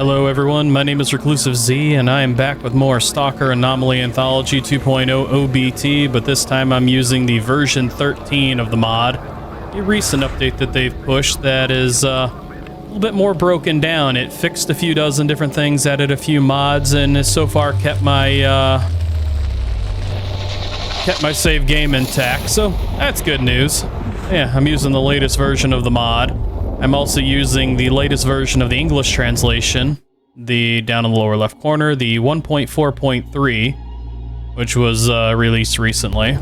Hello everyone, my name is ReclusiveZ and I am back with more Stalker Anomaly Anthology 2.0 OBT, but this time I'm using the version 13 of the mod. A recent update that they've pushed that is a little bit more broken down. It fixed a few dozen different things, added a few mods, and has so far kept my save game intact, so that's good news. Yeah, I'm using the latest version of the mod. I'm also using the latest version of the English translation, the down in the lower left corner, the 1.4.3, which was released recently.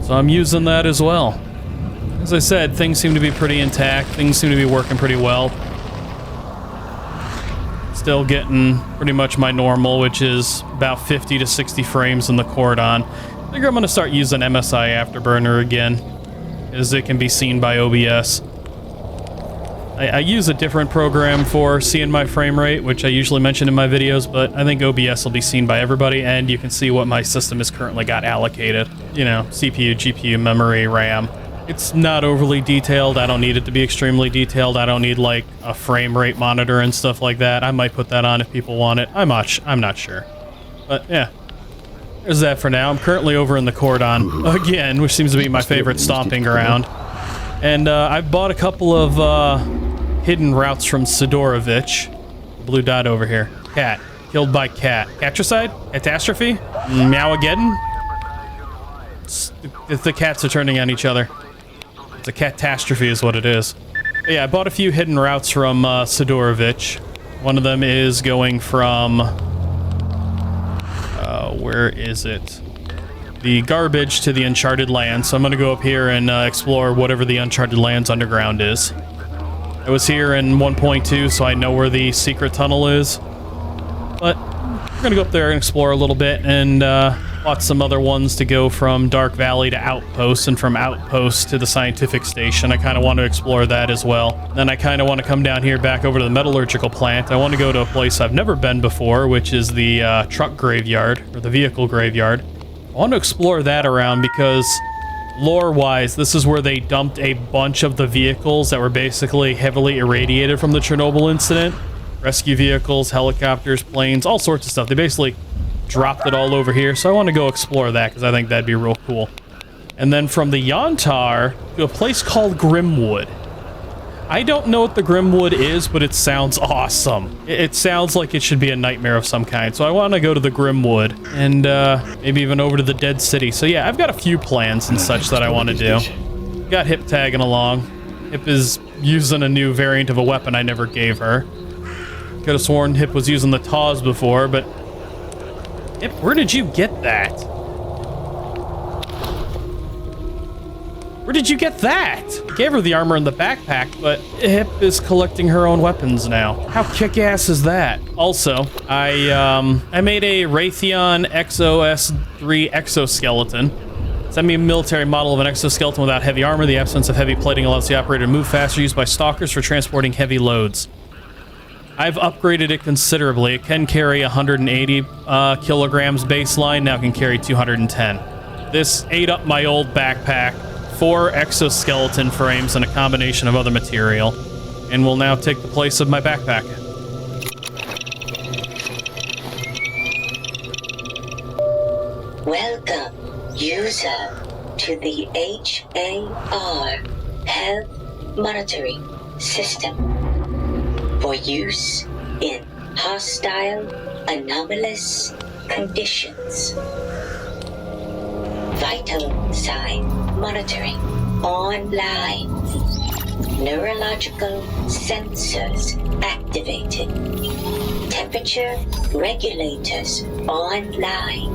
So I'm using that as well. As I said, things seem to be pretty intact, things seem to be working pretty well. Still getting pretty much my normal, which is about 50 to 60 frames in the Cordon. I think I'm going to start using MSI Afterburner again, as it can be seen by OBS. I use a different program for seeing my frame rate, which I usually mention in my videos, but I think OBS will be seen by everybody, and you can see what my system has currently got allocated. You know, CPU, GPU, memory, RAM. It's not overly detailed. I don't need it to be extremely detailed. I don't need, like, a frame rate monitor and stuff like that. I might put that on if people want it. I'm not sure. But, yeah. There's that for now. I'm currently over in the Cordon again, which seems to be my favorite stomping ground. And I've bought a couple of hidden routes from Sidorovich. Blue dot over here. Cat. Killed by cat. Catricide? Catastrophe? Meowageddon? The cats are turning on each other. It's a catastrophe is what it is. But yeah, I bought a few hidden routes from Sidorovich. One of them is going from... where is it? The garbage to the Uncharted Lands. So I'm going to go up here and explore whatever the Uncharted Lands underground is. I was here in 1.2, so I know where the secret tunnel is. But we're going to go up there and explore a little bit, and watch some other ones to go from Dark Valley to Outpost, and from Outpost to the scientific station. I kind of want to explore that as well. Then I kind of want to come down here back over to the metallurgical plant. I want to go to a place I've never been before, which is the truck graveyard, or the vehicle graveyard. I want to explore that around because, lore-wise, this is where they dumped a bunch of the vehicles that were basically heavily irradiated from the Chernobyl incident. Rescue vehicles, helicopters, planes, all sorts of stuff. They basically dropped it all over here, so I want to go explore that because I think that'd be real cool. And then from the Yontar to a place called Grimwood. I don't know what the Grimwood is, but it sounds awesome. It sounds like it should be a nightmare of some kind, so I want to go to the Grimwood and maybe even over to the Dead City. So yeah, I've got a few plans and such that I want to do. Got Hip tagging along. Hip is using a new variant of a weapon I never gave her. Could have sworn Hip was using the Taz before, but Hip, where did you get that? Where did you get that? I gave her the armor in the backpack, but Hip is collecting her own weapons now. How kick-ass is that? Also, I made a Raytheon XOS-3 exoskeleton. Send me a military model of an exoskeleton without heavy armor. The absence of heavy plating allows the operator to move faster, used by stalkers for transporting heavy loads. I've upgraded it considerably. It can carry 180 kilograms baseline, now can carry 210. This ate up my old backpack, 4 exoskeleton frames, and a combination of other material, and will now take the place of my backpack. Welcome, user, to the HAR Health Monitoring System. For use in hostile, anomalous conditions. Vital sign monitoring online. Neurological sensors activated. Temperature regulators online.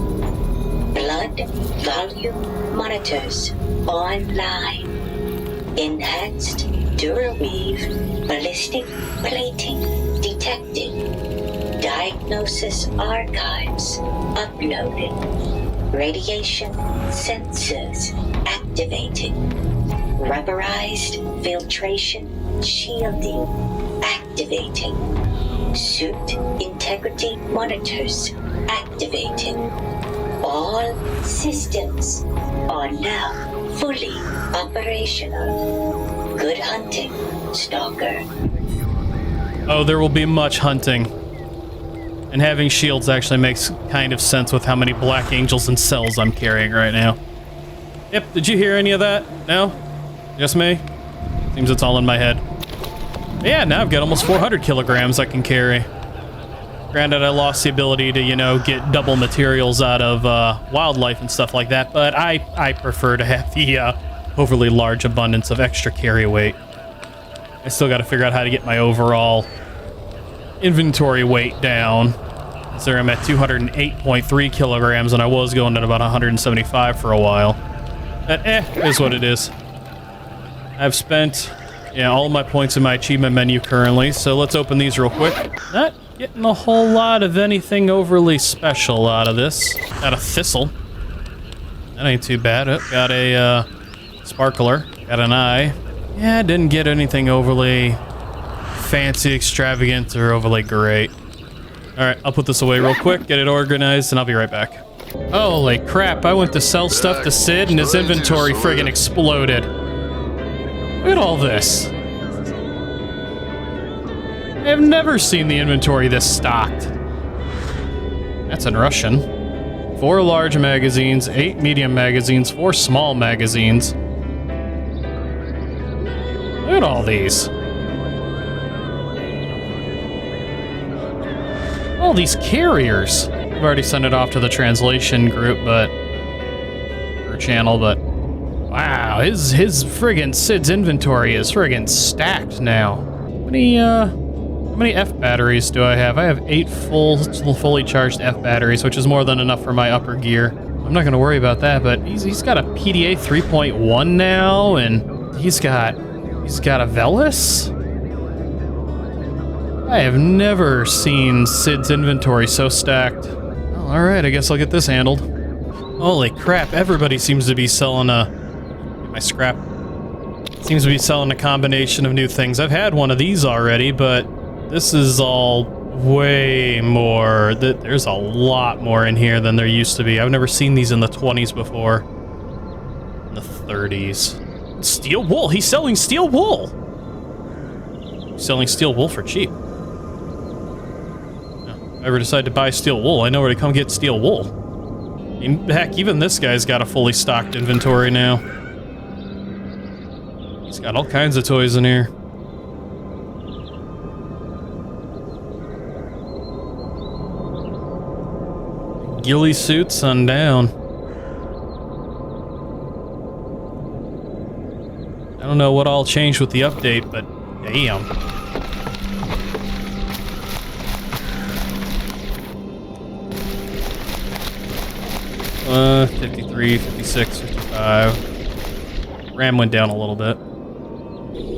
Blood volume monitors online. Enhanced Duraweave ballistic plating detected. Diagnosis archives uploaded. Radiation sensors activated. Rubberized filtration shielding activating. Suit integrity monitors activated. All systems are now fully operational. Good hunting, Stalker. Oh, there will be much hunting. And having shields actually makes kind of sense with how many black angels and cells I'm carrying right now. Yep, did you hear any of that? No? Just me? Seems it's all in my head. Yeah, now I've got almost 400 kilograms I can carry. Granted, I lost the ability to, you know, get double materials out of wildlife and stuff like that, but I prefer to have the overly large abundance of extra carry weight. I still got to figure out how to get my overall inventory weight down. So I'm at 208.3 kilograms, and I was going at about 175 for a while. But is what it is. I've spent, yeah, all of my points in my achievement menu currently, so let's open these real quick. Not getting a whole lot of anything overly special out of this. Got a thistle. That ain't too bad. Oh, got a sparkler. Got an eye. Yeah, I didn't get anything overly fancy, extravagant, or overly great. Alright, I'll put this away real quick, get it organized, and I'll be right back. Holy crap, I went to sell stuff to Sid and his inventory friggin' exploded. Look at all this. I've never seen the inventory this stocked. That's in Russian. 4 large magazines, 8 medium magazines, 4 small magazines. Look at all these. All these carriers. I've already sent it off to the translation group, or channel, but wow, his friggin' Sid's inventory is friggin' stacked now. How many F batteries do I have? I have 8 fully charged F batteries, which is more than enough for my upper gear. I'm not gonna worry about that, but he's got a PDA 3.1 now, and he's got a Velis? I have never seen Sid's inventory so stacked. Well, alright, I guess I'll get this handled. Holy crap, everybody seems to be selling my scrap. Seems to be selling a combination of new things. I've had one of these already, but this is all way more. There's a lot more in here than there used to be. I've never seen these in the 20s before. In the 30s. Steel wool! He's selling steel wool! He's selling steel wool for cheap. If I ever decide to buy steel wool, I know where to come get steel wool. I mean, heck, even this guy's got a fully stocked inventory now. He's got all kinds of toys in here. Ghillie suits on down. I don't know what all changed with the update, but damn. 53, 56, 55. RAM went down a little bit.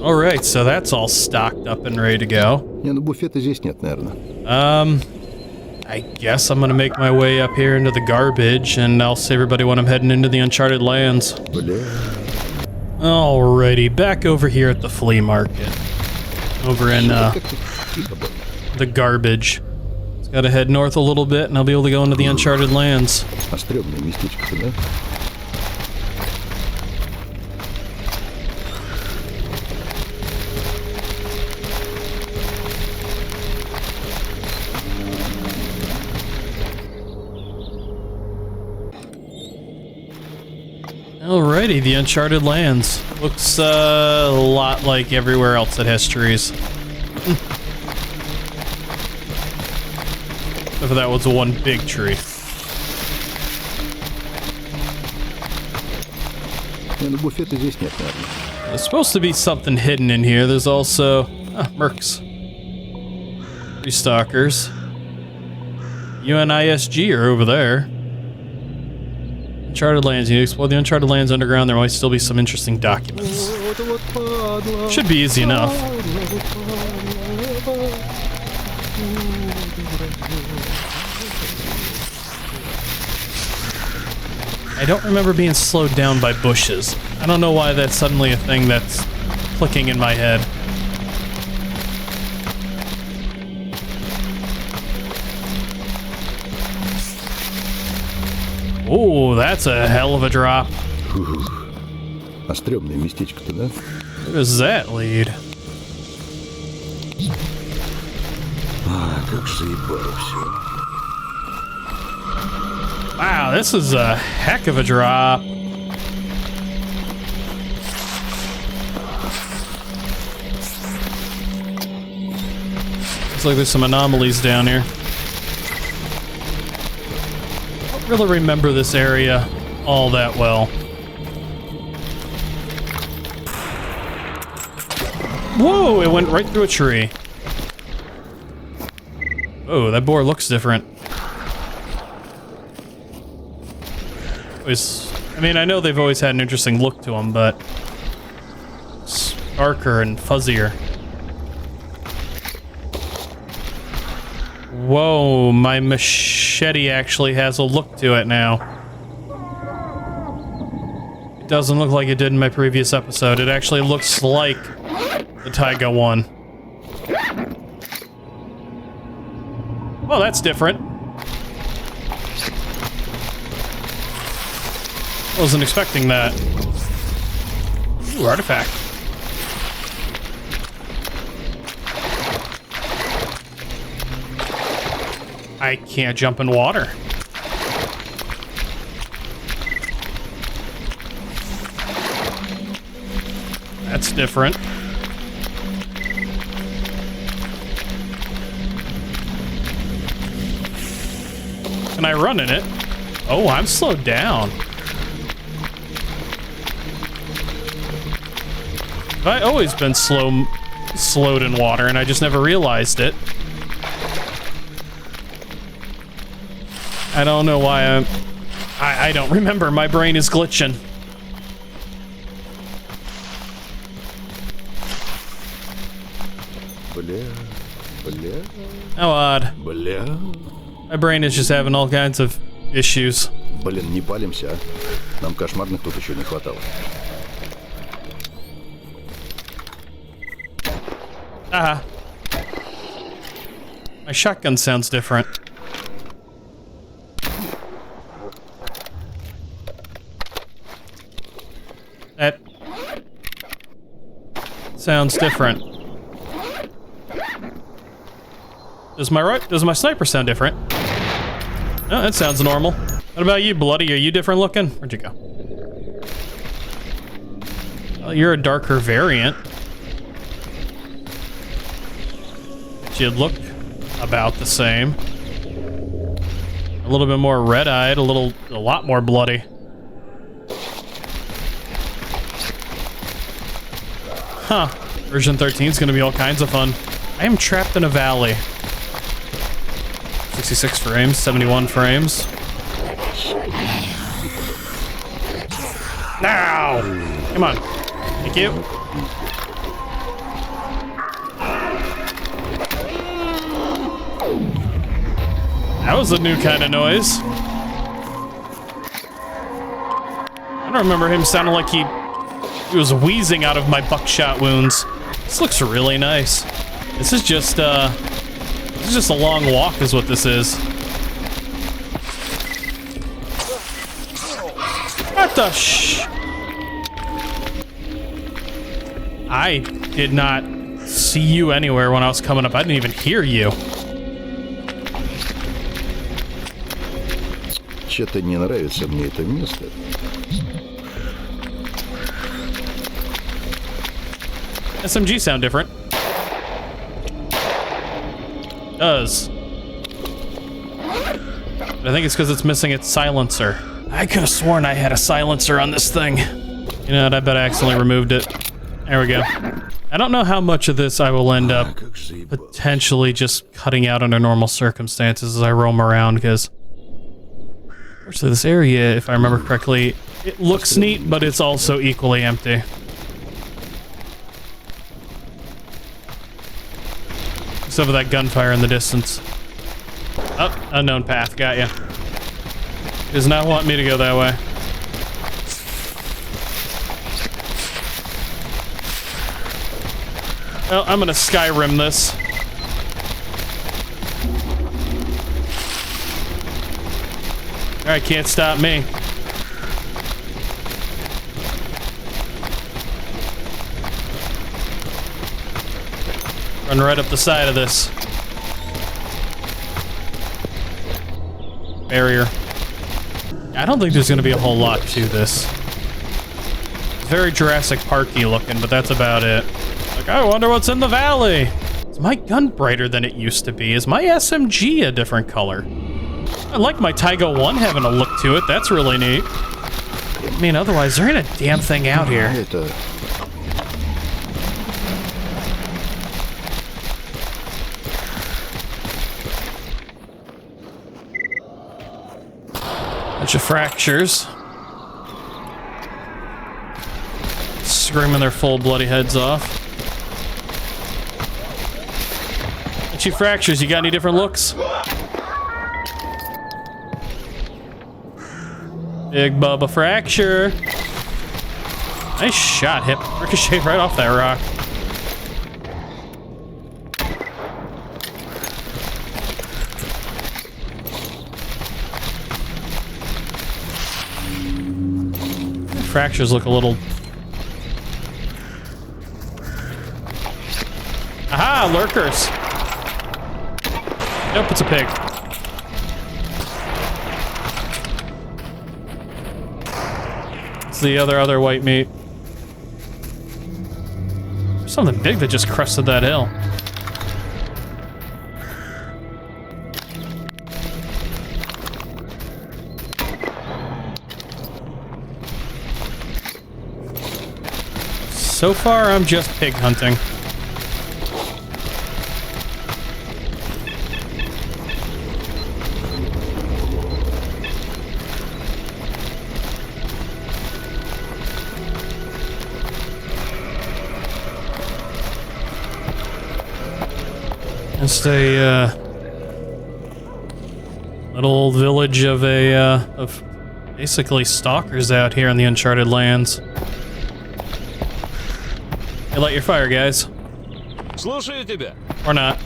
Alright, so that's all stocked up and ready to go. I guess I'm gonna make my way up here into the garbage, and I'll see everybody when I'm heading into the uncharted lands. Alrighty, back over here at the flea market. Over in, the garbage. Just gotta head north a little bit, and I'll be able to go into the uncharted lands. Alrighty, the uncharted lands. Looks a lot like everywhere else that has trees. Except for that was one big tree. There's supposed to be something hidden in here. There's also mercs. 3 stalkers. UNISG are over there. Uncharted lands. You explore the uncharted lands underground. There might still be some interesting documents. Should be easy enough. I don't remember being slowed down by bushes. I don't know why that's suddenly a thing that's clicking in my head. Oh, that's a hell of a drop. Where does that lead? Как заебало все. Wow, this is a heck of a drop. Looks like there's some anomalies down here. I don't really remember this area all that well. Whoa, it went right through a tree. Oh, that boar looks different. I mean, I know they've always had an interesting look to them, but it's darker and fuzzier. Whoa, my machete actually has a look to it now. It doesn't look like it did in my previous episode. It actually looks like the Taiga one. Well, that's different. Wasn't expecting that. Ooh, artifact. I can't jump in water. That's different. Can I run in it? Oh, I'm slowed down. I've always been slowed in water, and I just never realized it. I don't know why I don't remember. My brain is glitching. How odd. My brain is just having all kinds of issues. Блин, не палимся, а? Нам кошмарных тут еще не хватало. Ah. My shotgun sounds different. That sounds different. Does my sniper sound different? No, that sounds normal. What about you, Bloody? Are you different looking? Where'd you go? Well, you're a darker variant. You look about the same. A little bit more red-eyed, a lot more bloody. Huh. Version 13 is going to be all kinds of fun. I am trapped in a valley. 66 frames, 71 frames. Now! Come on. Thank you. That was a new kind of noise. I don't remember him sounding like he was wheezing out of my buckshot wounds. This looks really nice. This is just a long walk is what this is. What the I did not see you anywhere when I was coming up. I didn't even hear you. Что-то не нравится мне это место. SMG sound different. Does. But I think it's because it's missing its silencer. I could have sworn I had a silencer on this thing. You know what? I bet I accidentally removed it. There we go. I don't know how much of this I will end up potentially just cutting out under normal circumstances as I roam around, because actually this area, if I remember correctly, it looks neat, but it's also equally empty. Except for that gunfire in the distance. Oh, unknown path, got ya. Does not want me to go that way. Well, I'm gonna Skyrim this. Alright, can't stop me. Run right up the side of this. barrier. I don't think there's going to be a whole lot to this. It's very Jurassic Park-y looking, but that's about it. Like, I wonder what's in the valley. Is my gun brighter than it used to be? Is my SMG a different color? I like my Tygo 1 having a look to it. That's really neat. I mean, otherwise, there ain't a damn thing out here. Bunch of fractures. Screaming their full bloody heads off. Bunch of fractures, you got any different looks? Big Bubba fracture. Nice shot, hit ricochet right off that rock. Fractures look a little... Aha, lurkers. Nope, it's a pig. It's the other white meat. There's something big that just crested that hill. So far, I'm just pig hunting. Just a little old village of basically stalkers out here in the uncharted lands. Hey, light your fire, guys. Слушаю тебя. Or not.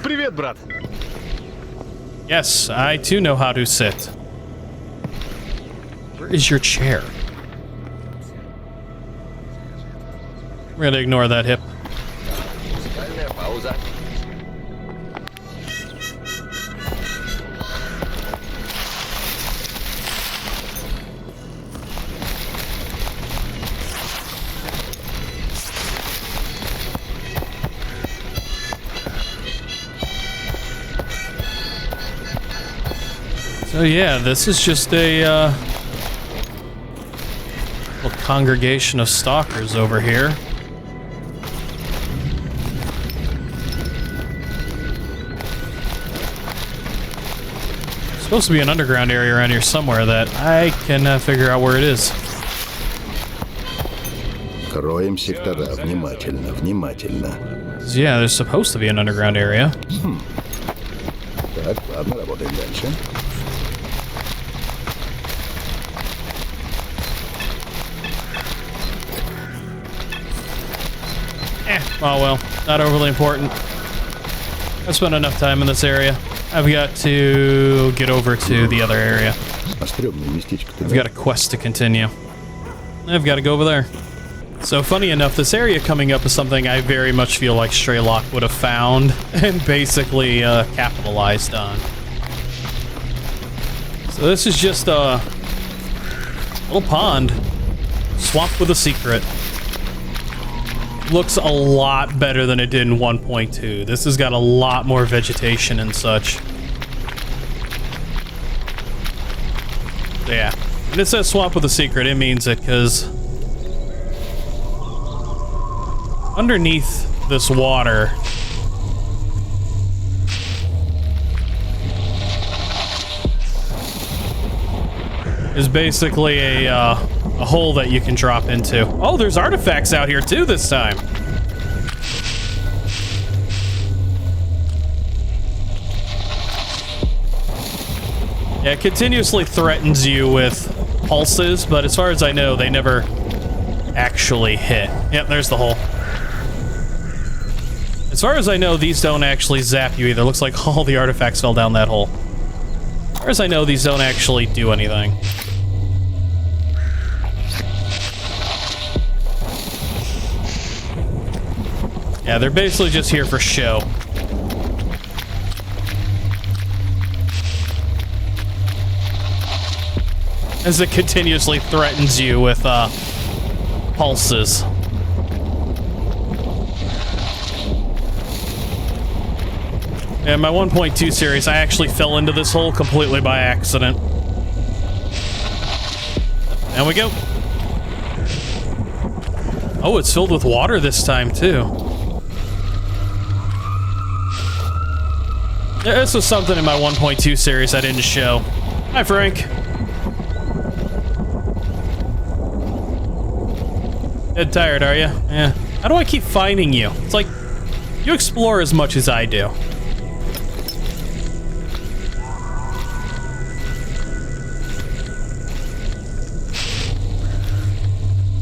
Привет, брат. Yes, I too know how to sit. Where is your chair? We're gonna ignore that hip. Музыкальная пауза. So yeah, this is just a little congregation of stalkers over here. Supposed to be an underground area around here somewhere that I cannot figure out where it is. Кроем сектора внимательно, внимательно. Yeah, there's supposed to be an underground area. Так, ладно, работаем дальше. Oh well, not overly important. I've spent enough time in this area. I've got to get over to the other area. I've got a quest to continue. I've got to go over there. So funny enough, this area coming up is something I very much feel like Straylock would have found and basically capitalized on. So this is just a little pond. Swamp with a secret. Looks a lot better than it did in 1.2. This has got a lot more vegetation and such. So yeah, when it says swamp with a secret, it means it, because underneath this water is basically a hole that you can drop into. Oh, there's artifacts out here too this time. Yeah, it continuously threatens you with pulses, but as far as I know, they never actually hit. Yep, there's the hole. As far as I know, these don't actually zap you either. Looks like all the artifacts fell down that hole. As far as I know, these don't actually do anything. Yeah, they're basically just here for show. As it continuously threatens you with pulses. In my 1.2 series, I actually fell into this hole completely by accident. There we go. Oh, it's filled with water this time, too. This was something in my 1.2 series I didn't show. Hi, Frank. Dead tired, are you? Yeah. How do I keep finding you? It's like, you explore as much as I do.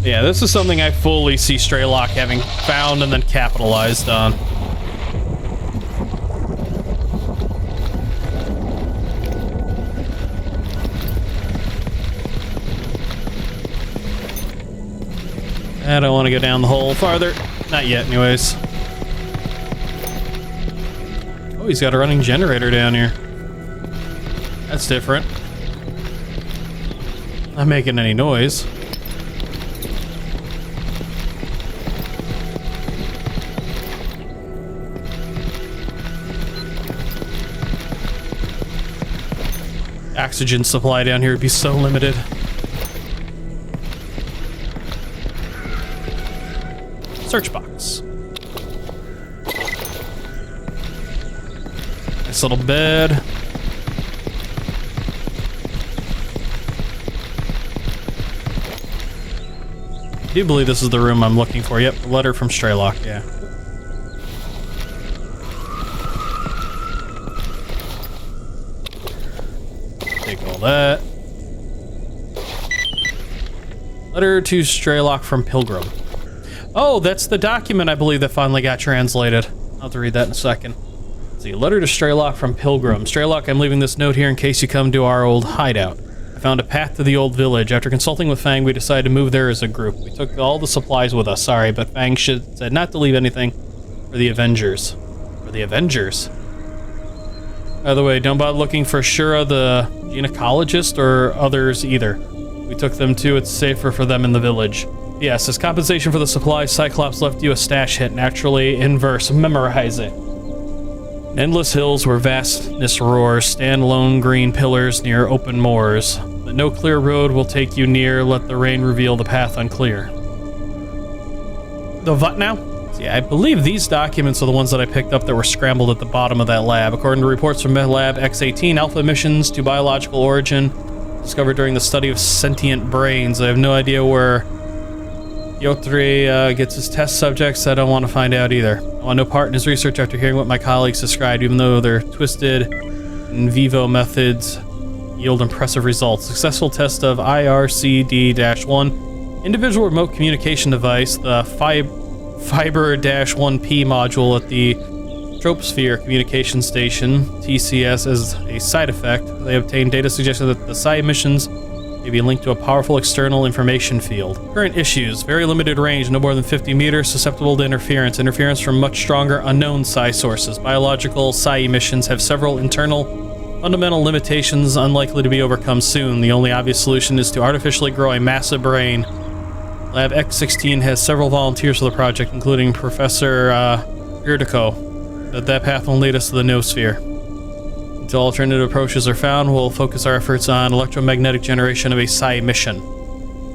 Yeah, this is something I fully see Straylock having found and then capitalized on. I don't want to go down the hole farther. Not yet, anyways. Oh, he's got a running generator down here. That's different. Not making any noise. Oxygen supply down here would be so limited. Search box. Nice little bed. I do believe this is the room I'm looking for. Yep, a letter from Straylock, yeah. Take all that. Letter to Straylock from Pilgrim. Oh, that's the document I believe that finally got translated. I'll have to read that in a second. Let's see, letter to Straylock from Pilgrim. Straylock, I'm leaving this note here in case you come to our old hideout. I found a path to the old village. After consulting with Fang, we decided to move there as a group. We took all the supplies with us, sorry, but Fang said not to leave anything for the Avengers. For the Avengers? By the way, don't bother looking for Shura the gynecologist or others either. We took them too, it's safer for them in the village. Yes, as compensation for the supplies, Cyclops left you a stash hit, naturally inverse, memorize it. Endless hills where vastness roars, stand lone green pillars near open moors. But no clear road will take you near, let the rain reveal the path unclear. The what now? See, I believe these documents are the ones that I picked up that were scrambled at the bottom of that lab. According to reports from Lab X18, alpha emissions to biological origin discovered during the study of sentient brains. I have no idea where Yotri gets his test subjects. I don't want to find out either. I want no part in his research after hearing what my colleagues described, even though their twisted in vivo methods yield impressive results. Successful test of IRCD-1, individual remote communication device, the Fiber-1P module at the Troposphere Communication Station, TCS, as a side effect. They obtained data suggesting that the psi emissions may be linked to a powerful external information field. Current issues: very limited range, no more than 50 meters, susceptible to interference. Interference from much stronger unknown psi sources. Biological psi emissions have several internal fundamental limitations unlikely to be overcome soon. The only obvious solution is to artificially grow a massive brain. Lab X16 has several volunteers for the project, including Professor Irdico. That path will lead us to the noosphere. Until alternative approaches are found, we'll focus our efforts on electromagnetic generation of a psi emission.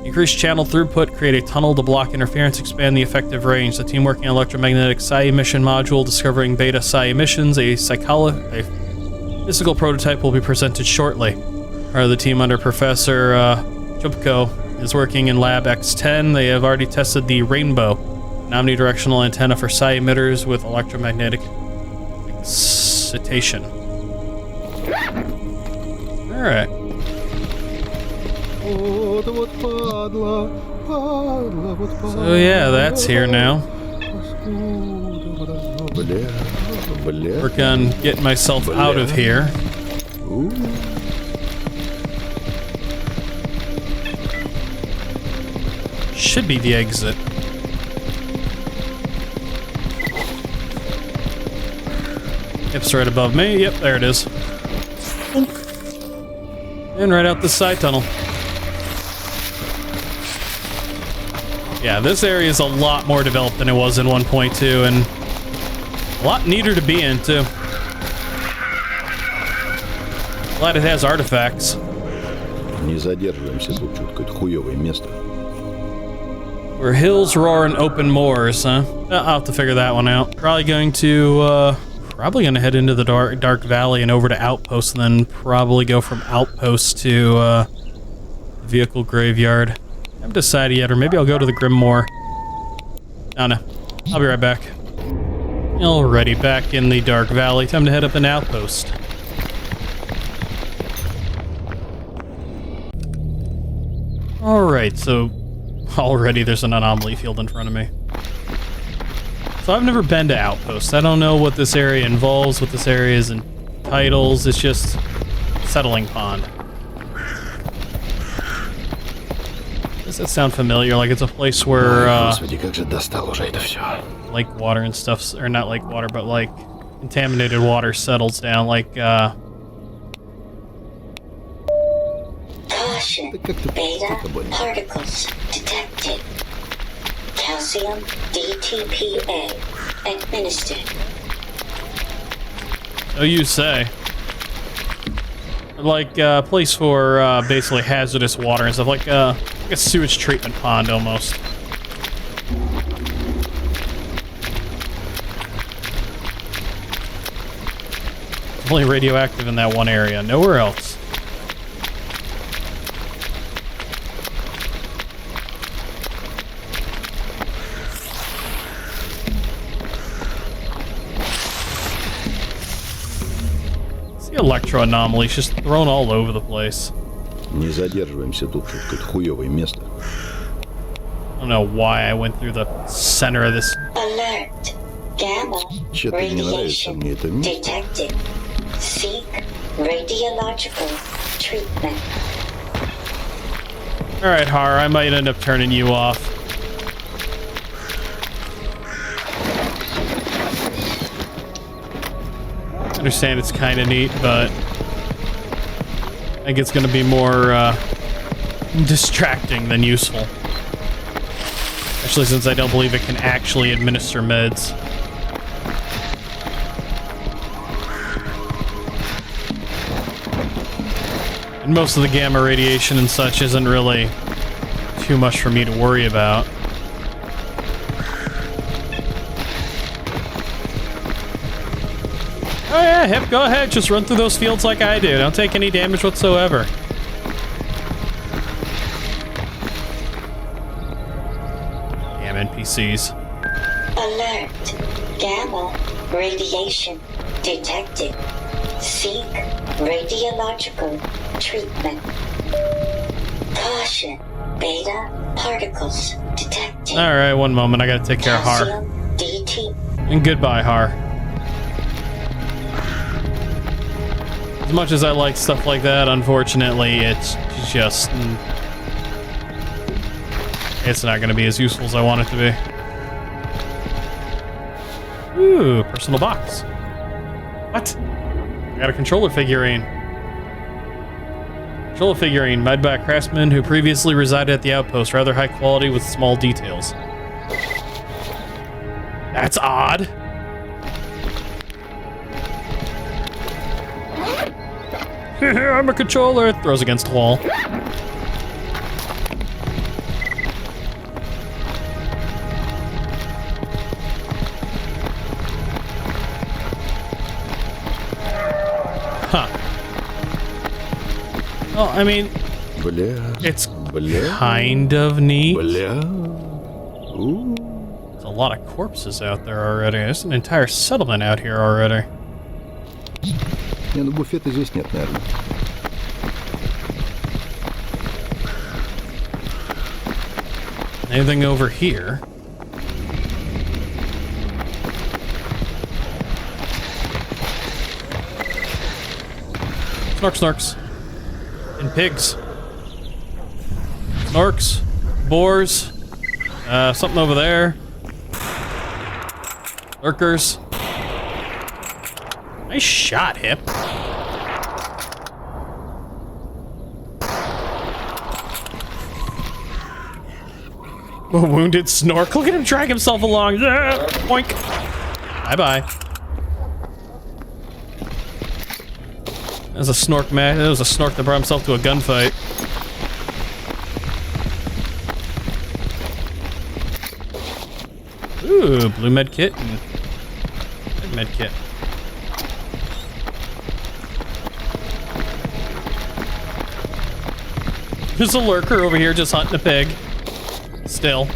Increase channel throughput, create a tunnel to block interference, expand the effective range. The team working on electromagnetic psi emission module, discovering beta psi emissions, a physical prototype will be presented shortly. Part of the team under Professor Chupko is working in Lab X10. They have already tested the Rainbow, an omnidirectional antenna for psi emitters with electromagnetic excitation. Alright. So yeah, that's here now. Work on getting myself out of here. Should be the exit. It's right above me. Yep, there it is. And right out this side tunnel. Yeah, this area is a lot more developed than it was in 1.2, and a lot neater to be in, too. Glad it has artifacts. Не задерживаемся тут, что какое-то хуёвое место. Where hills roar and open moors, huh? I'll have to figure that one out. Probably going to head into the dark valley and over to Outpost, and then probably go from Outpost to the vehicle graveyard. I haven't decided yet, or maybe I'll go to the Grimoire. Oh no, I'll be right back. Alrighty, back in the dark valley. Time to head up an Outpost. Alright, so already there's an anomaly field in front of me. So I've never been to Outpost. I don't know what this area involves, what this area is in titles. It's just settling pond. Does that sound familiar? Like it's a place where Господи, как же достало уже это всё. lake water and stuff, or not lake water, but like contaminated water settles down, like Caution. Beta particles detected. Calcium DTPA administered. oh, you say. Like a place for basically hazardous water and stuff, like a sewage treatment pond almost. Only radioactive in that one area, nowhere else. The electro anomaly's just thrown all over the place. Не задерживаемся тут, что какое-то хуёвое место. I don't know why I went through the center of this. Alert. Gamma Чё-то не нравится radiation мне это место. detected. Seek radiological treatment. Alright, Har, I might end up turning you off. I understand it's kind of neat, but I think it's going to be more distracting than useful. Especially since I don't believe it can actually administer meds. And most of the gamma radiation and such isn't really too much for me to worry about. Oh yeah, Hip, go ahead. Just run through those fields like I do. Don't take any damage whatsoever. Damn NPCs. Alert. Gamma radiation detected. Seek radiological treatment. Caution. Beta particles detected. Alright, one moment. I gotta take care of Har. Calcium DT. And goodbye, Har. As much as I like stuff like that, unfortunately, it's just... it's not going to be as useful as I want it to be. Ooh, personal box. What? I got a controller figurine. Controller figurine made by a craftsman who previously resided at the outpost. Rather high quality with small details. That's odd. I'm a controller. It throws against the wall. Huh. Well, I mean, Бля. it's Бля. kind of neat. Бля. There's a lot of corpses out there already. There's an entire settlement out here already. Не, ну буфета здесь нет, наверное. Anything over here? Snorks. And pigs. Snorks. Boars. Something over there. Lurkers. Nice shot, Hip. Oh, wounded Snork. Look at him drag himself along. Boink. Bye-bye. That was a Snork, man. That was a Snork that brought himself to a gunfight. Ooh, blue med kit and red med kit. There's a lurker over here just hunting a pig. Still.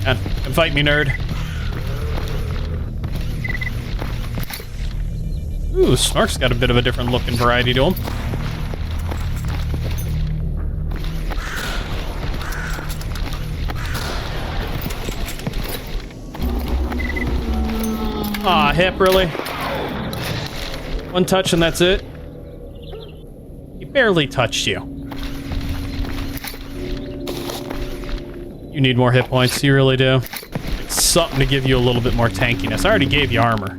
Come fight me, nerd. Ooh, Snork's got a bit of a different look and variety to him. Aw, Hip, really? One touch and that's it? He barely touched you. You need more hit points, you really do. Like something to give you a little bit more tankiness. I already gave you armor.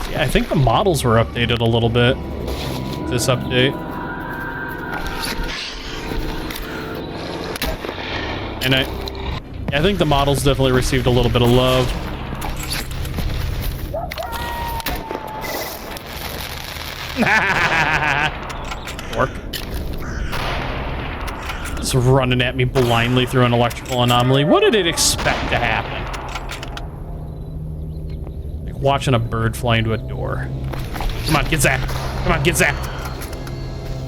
So yeah, I think the models were updated a little bit. This update. And I think the models definitely received a little bit of love. Orc. Just running at me blindly through an electrical anomaly. What did it expect to happen? Like watching a bird fly into a door. Come on, get zapped. Come on, get zapped.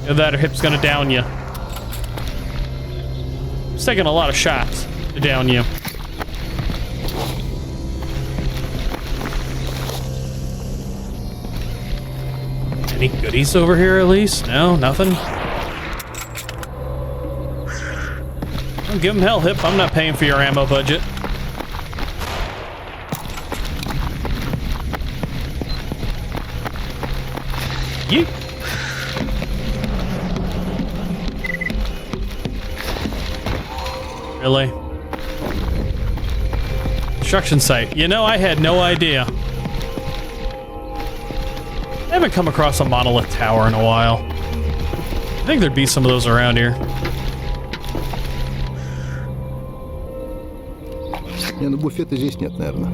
Either that or Hip's gonna down you. It's taking a lot of shots to down you. Any goodies over here at least? No, nothing? Don't give him hell, Hip. I'm not paying for your ammo budget. Yeet. Really? Construction site. You know, I had no idea. I haven't come across a monolith tower in a while. I think there'd be some of those around here. Не, ну буфета здесь нет, наверное.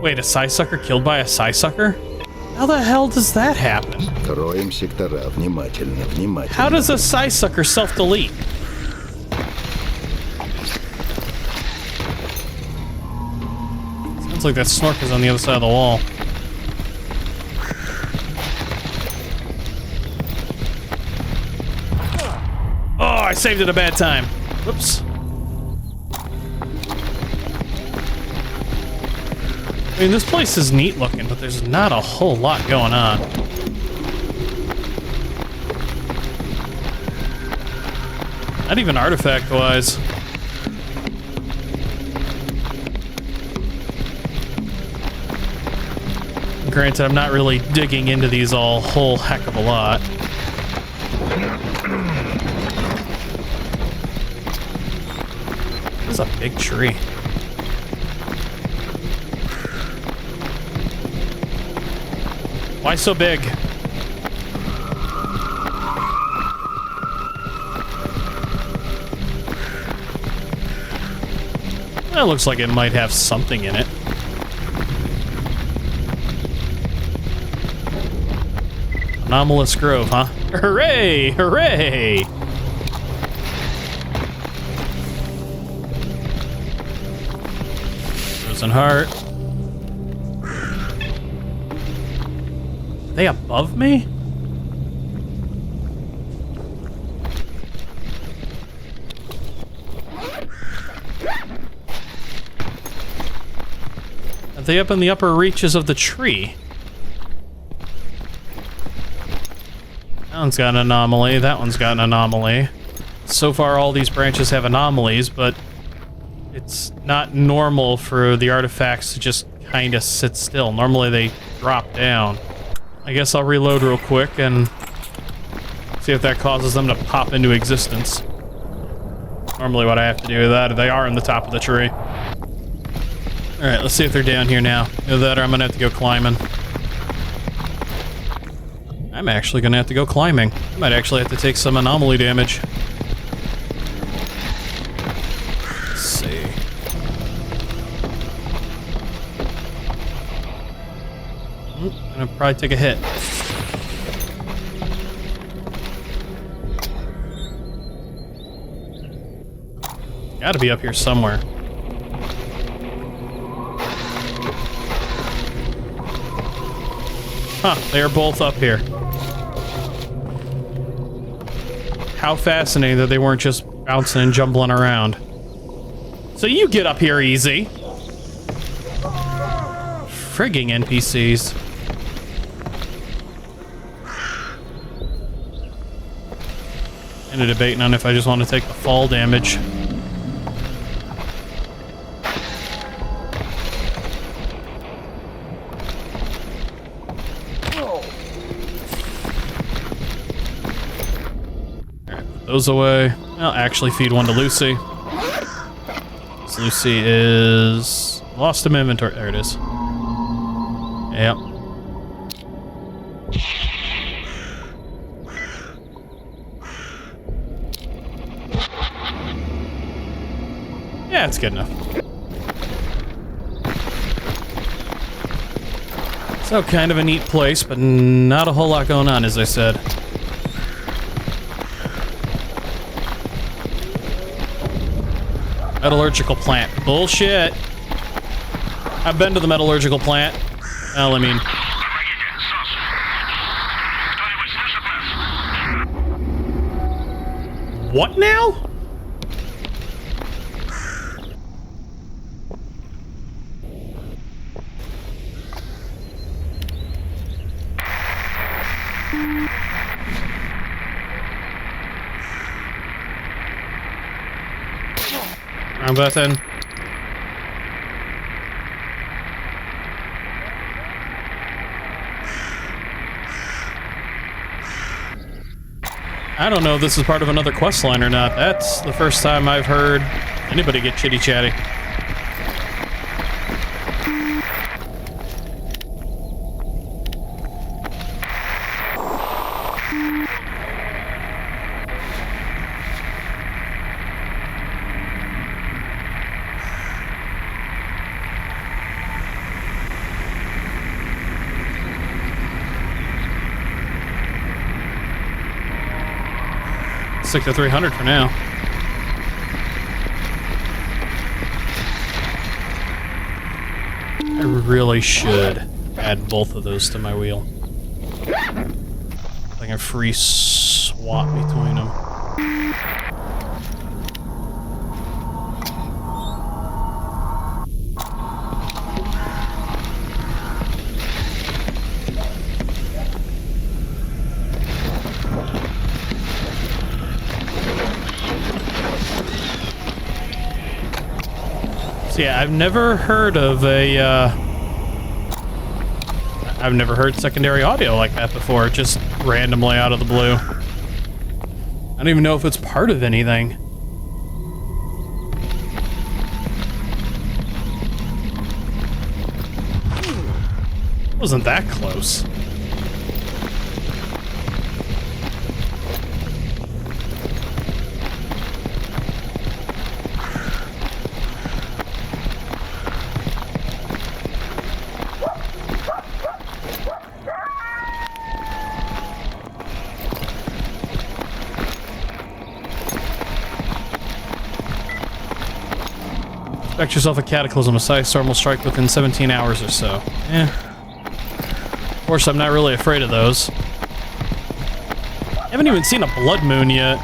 Wait, a Psysucker killed by a Psysucker? How the hell does that happen? Роем сектора. Внимательно, внимательно. How does a Psysucker self-delete? Sounds like that Snork is on the other side of the wall. Oh, I saved it a bad time. Whoops. I mean, this place is neat looking, but there's not a whole lot going on. Not even artifact-wise. Granted, I'm not really digging into these a whole heck of a lot. This is a big tree. Why so big? That looks like it might have something in it. Anomalous Grove, huh? Hooray! Hooray! Frozen Heart. Are they above me? Are they up in the upper reaches of the tree? That one's got an anomaly, that one's got an anomaly. So far all these branches have anomalies, but it's not normal for the artifacts to just kind of sit still. Normally they drop down. I guess I'll reload real quick and see if that causes them to pop into existence. normally what I have to do with that. They are in the top of the tree. Alright, let's see if they're down here now. Either that or I'm gonna have to go climbing. I'm actually gonna have to go climbing. I might actually have to take some anomaly damage. Let's see. I'm gonna probably take a hit. Gotta be up here somewhere. Huh, they are both up here. How fascinating that they weren't just bouncing and jumbling around. So you get up here easy. Frigging NPCs. Kind of debating on if I just want to take the fall damage. Those away. I'll actually feed one to Lucy. So Lucy is... lost him inventory. There it is. Yep. Yeah, it's good enough. So kind of a neat place, but not a whole lot going on, as I said. Metallurgical plant. Bullshit. I've been to the metallurgical plant. Well, I mean... What now? Wrong button. I don't know if this is part of another quest line or not. That's the first time I've heard anybody get chitty chatty. Stick to 300 for now. I really should add both of those to my wheel. Like a free swap between them. Yeah, I've never heard of a, I've never heard secondary audio like that before, just randomly out of the blue. I don't even know if it's part of anything. Wasn't that close. Expect yourself a cataclysm. A psi storm will strike within 17 hours or so. Of course, I'm not really afraid of those. I haven't even seen a blood moon yet.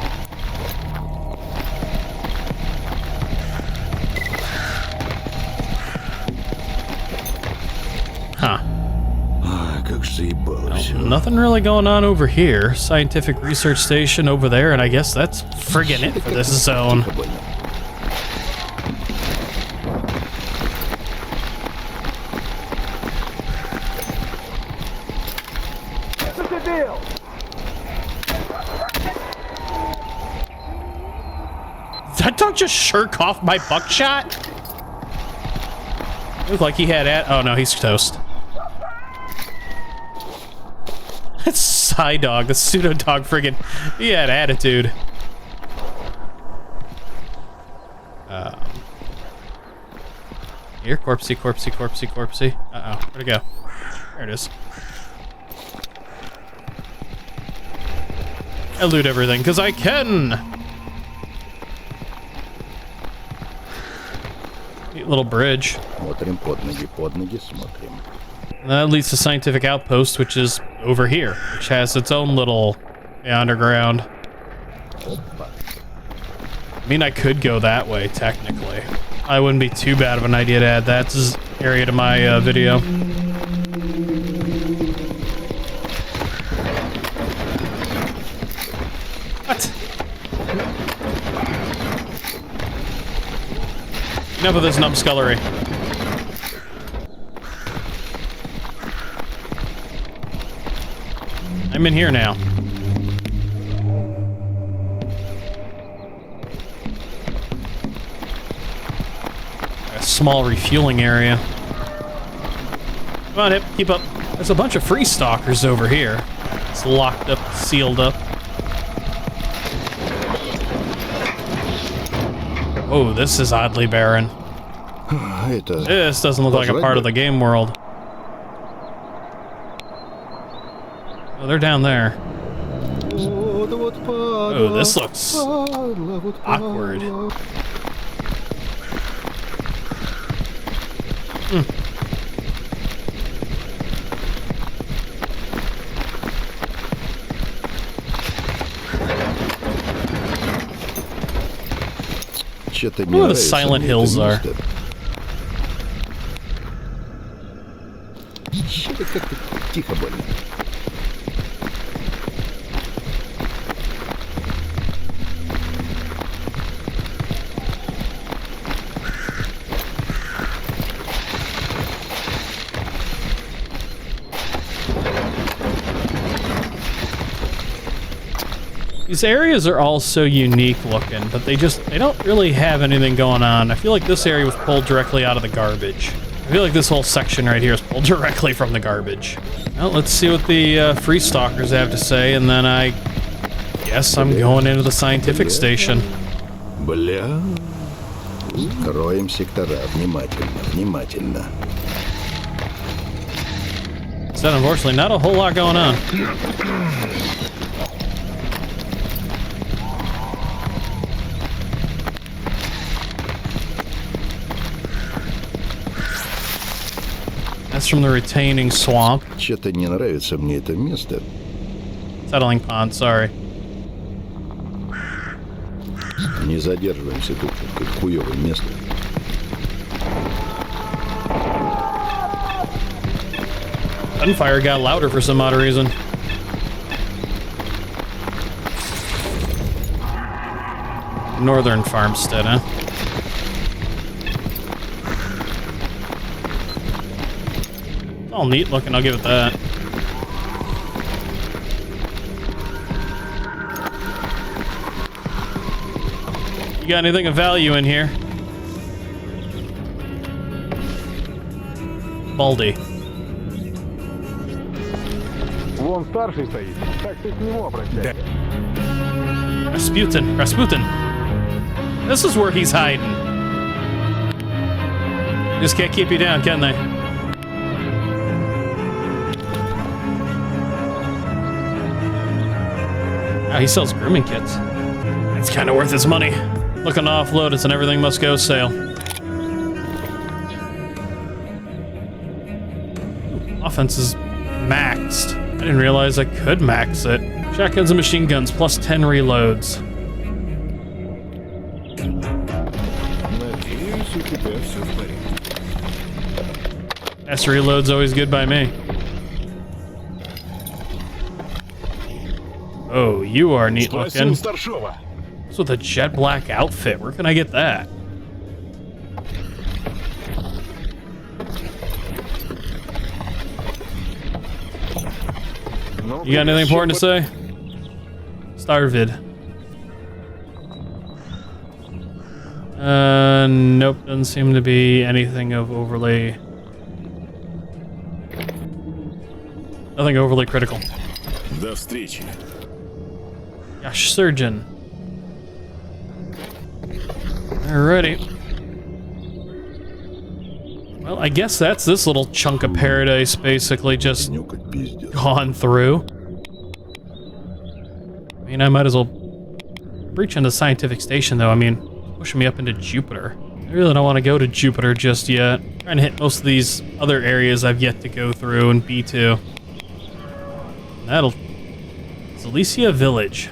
Huh. Well, nothing really going on over here. Scientific research station over there, and I guess that's friggin' it for this zone. that dog just shirk off my buckshot? Looked like he had oh no, he's toast. That's Psy Dog, the pseudo dog friggin', he had attitude. Here, corpsey, corpsey, corpsey, corpsey. Uh-oh, where'd it go? There it is. I loot everything, because I can! Neat little bridge. Смотрим под ноги, смотрим. That leads to Scientific Outpost, which is over here, which has its own little underground. Опа. I mean, I could go that way, technically. I wouldn't be too bad of an idea to add that area to my video. What? Enough of this numbskullery. I'm in here now. A small refueling area. Come on, Hip, keep up. There's a bunch of free stalkers over here. It's locked up, sealed up. Oh, this is oddly barren. This doesn't look like a part of the game world. Oh, they're down there. Oh, this looks awkward. Что-то Where не the Silent Hills are. Что-то как-то тихо больно. These areas are all so unique looking, but they don't really have anything going on. I feel like this area was pulled directly out of the garbage. I feel like this whole section right here is pulled directly from the garbage. Well, let's see what the free stalkers have to say, and then I guess I'm going into the scientific station. Бля. Роем сектора внимательно, внимательно. So unfortunately, not a whole lot going on. That's from the retaining swamp. Что-то не нравится мне это место. Settling pond, sorry. Не задерживаемся тут, тут хуёвое место. Gunfire got louder for some odd reason. Northern farmstead, huh? All neat looking, I'll give it that. You got anything of value in here? Baldy. Вон старший стоит. Так ты к нему обращайся. Rasputin. This is where he's hiding. Just can't keep you down, can they? Oh, he sells grooming kits. That's kind of worth his money. Looking to offload us and everything must go sail. Offense is maxed. I didn't realize I could max it. Shotguns and machine guns plus 10 reloads. S reload's always good by me. Oh, you are neat looking. Старшова. It's with a jet black outfit. Where can I get that? You got anything important to say? Starvid. Nope, doesn't seem to be anything of overly... Nothing overly critical. До встречи. Gosh, surgeon. Alrighty. Well, I guess that's this little chunk of paradise basically just Нюкать пиздец. gone through. I mean, I might as well breach into Scientific Station, though. I mean, pushing me up into Jupiter. I really don't want to go to Jupiter just yet. I'm trying to hit most of these other areas I've yet to go through in B2. That'll... Silesia Village.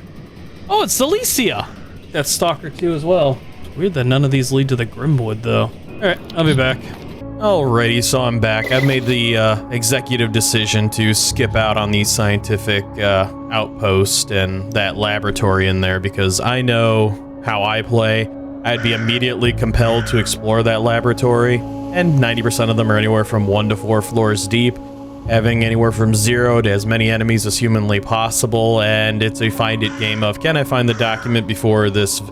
Oh, it's Silesia! That's Stalker 2 as well. It's weird that none of these lead to the Grimwood, though. Alright, I'll be back. Alrighty, so I'm back. I've made the executive decision to skip out on the scientific outpost and that laboratory in there because I know how I play. I'd be immediately compelled to explore that laboratory, and 90% of them are anywhere from 1 to 4 floors deep, having anywhere from 0 to as many enemies as humanly possible, and it's a find-it game of, can I find the document before this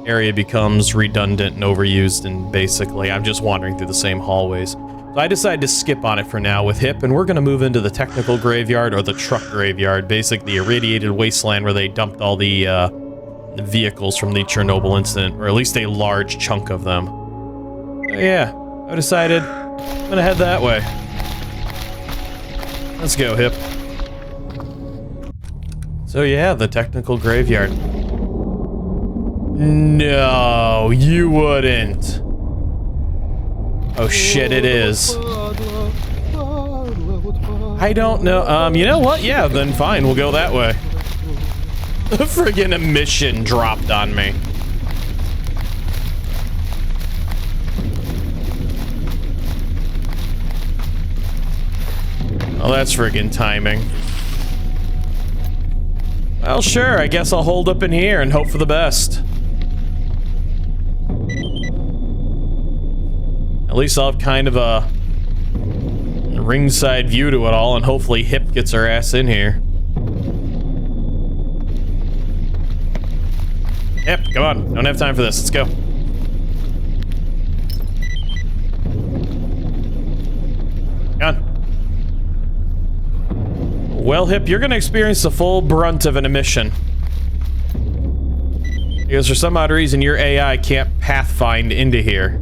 area becomes redundant and overused, and basically I'm just wandering through the same hallways. So I decided to skip on it for now with HIP, and we're going to move into the technical graveyard, or the truck graveyard, basically the irradiated wasteland where they dumped all the vehicles from the Chernobyl incident, or at least a large chunk of them. Yeah, I decided I'm going to head that way. Let's go, HIP. So yeah, the technical graveyard. No, you wouldn't. Oh shit, it is. I don't know. You know what? Yeah, then fine, we'll go that way. A friggin' emission dropped on me. Oh, that's friggin' timing. Well, sure, I guess I'll hold up in here and hope for the best. At least I'll have kind of a ringside view to it all, and hopefully HIP gets her ass in here. HIP, come on. Don't have time for this. Let's go. Come on. Well, HIP, you're gonna experience the full brunt of an emission. Because for some odd reason, your AI can't pathfind into here.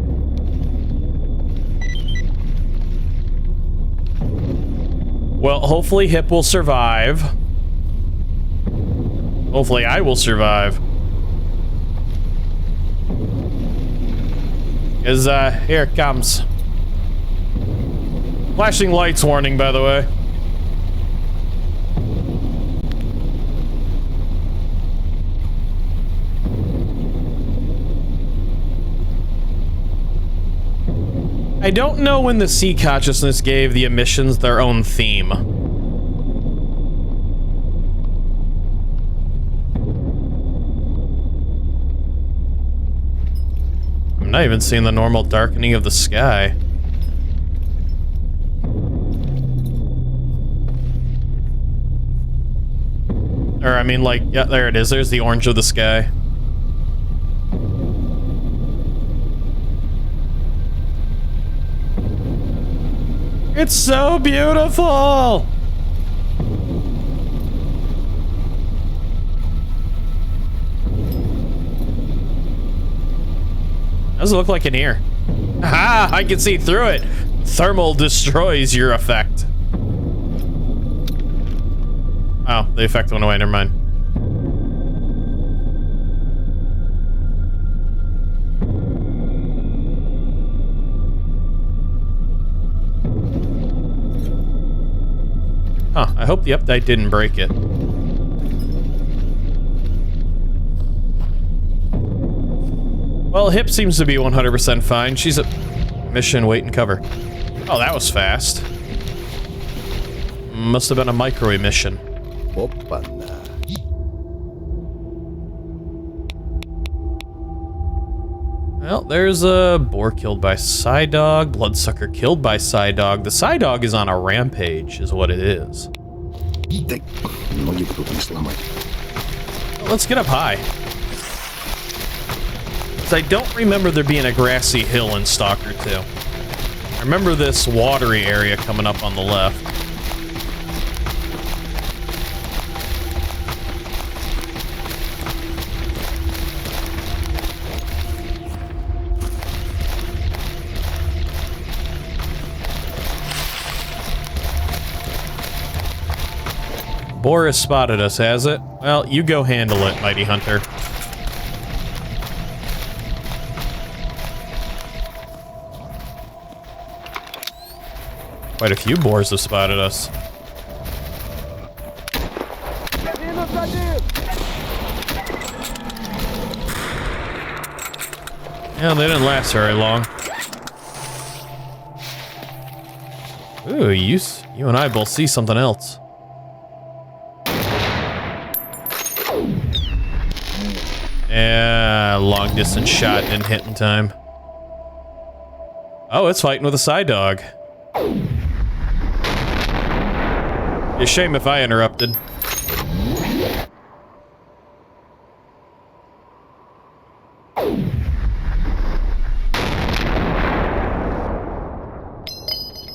Well, hopefully HIP will survive. Hopefully I will survive. Because, here it comes. Flashing lights warning, by the way. I don't know when the sea consciousness gave the emissions their own theme. I'm not even seeing the normal darkening of the sky. Or, I mean, like, yeah, there it is. There's the orange of the sky. It's so beautiful! How does it look like in here? Aha! I can see through it! Thermal destroys your effect. Oh, the effect went away, never mind. Huh, I hope the update didn't break it. Well, HIP seems to be 100% fine. She's a mission, wait and cover. Oh, that was fast. Must have been a micro emission. Опа-на. Well, there's a boar killed by Psydog, bloodsucker killed by Psydog. The Psydog is on a rampage, is what it is. Так, ноги тут не сломать. Let's get up high. Because I don't remember there being a grassy hill in Stalker 2. I remember this watery area coming up on the left. Boris spotted us, has it? Well, you go handle it, Mighty Hunter. Quite a few boars have spotted us. Yeah, they didn't last very long. Ooh, you and I both see something else. Yeah, long distance shot didn't hit in time. Oh, it's fighting with a side dog. Be a shame if I interrupted.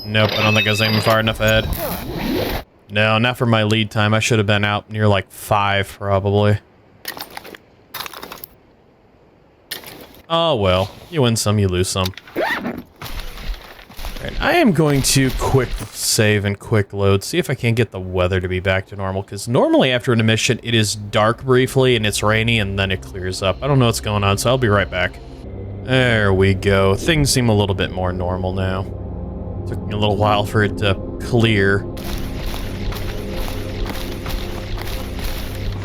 Nope, I don't think I was aiming far enough ahead. No, not for my lead time. I should have been out near like 5, probably. Oh well, you win some, you lose some. Alright, I am going to quick save and quick load, see if I can get the weather to be back to normal, because normally after an emission it is dark briefly and it's rainy and then it clears up. I don't know what's going on, so I'll be right back. There we go. Things seem a little bit more normal now. Took me a little while for it to clear.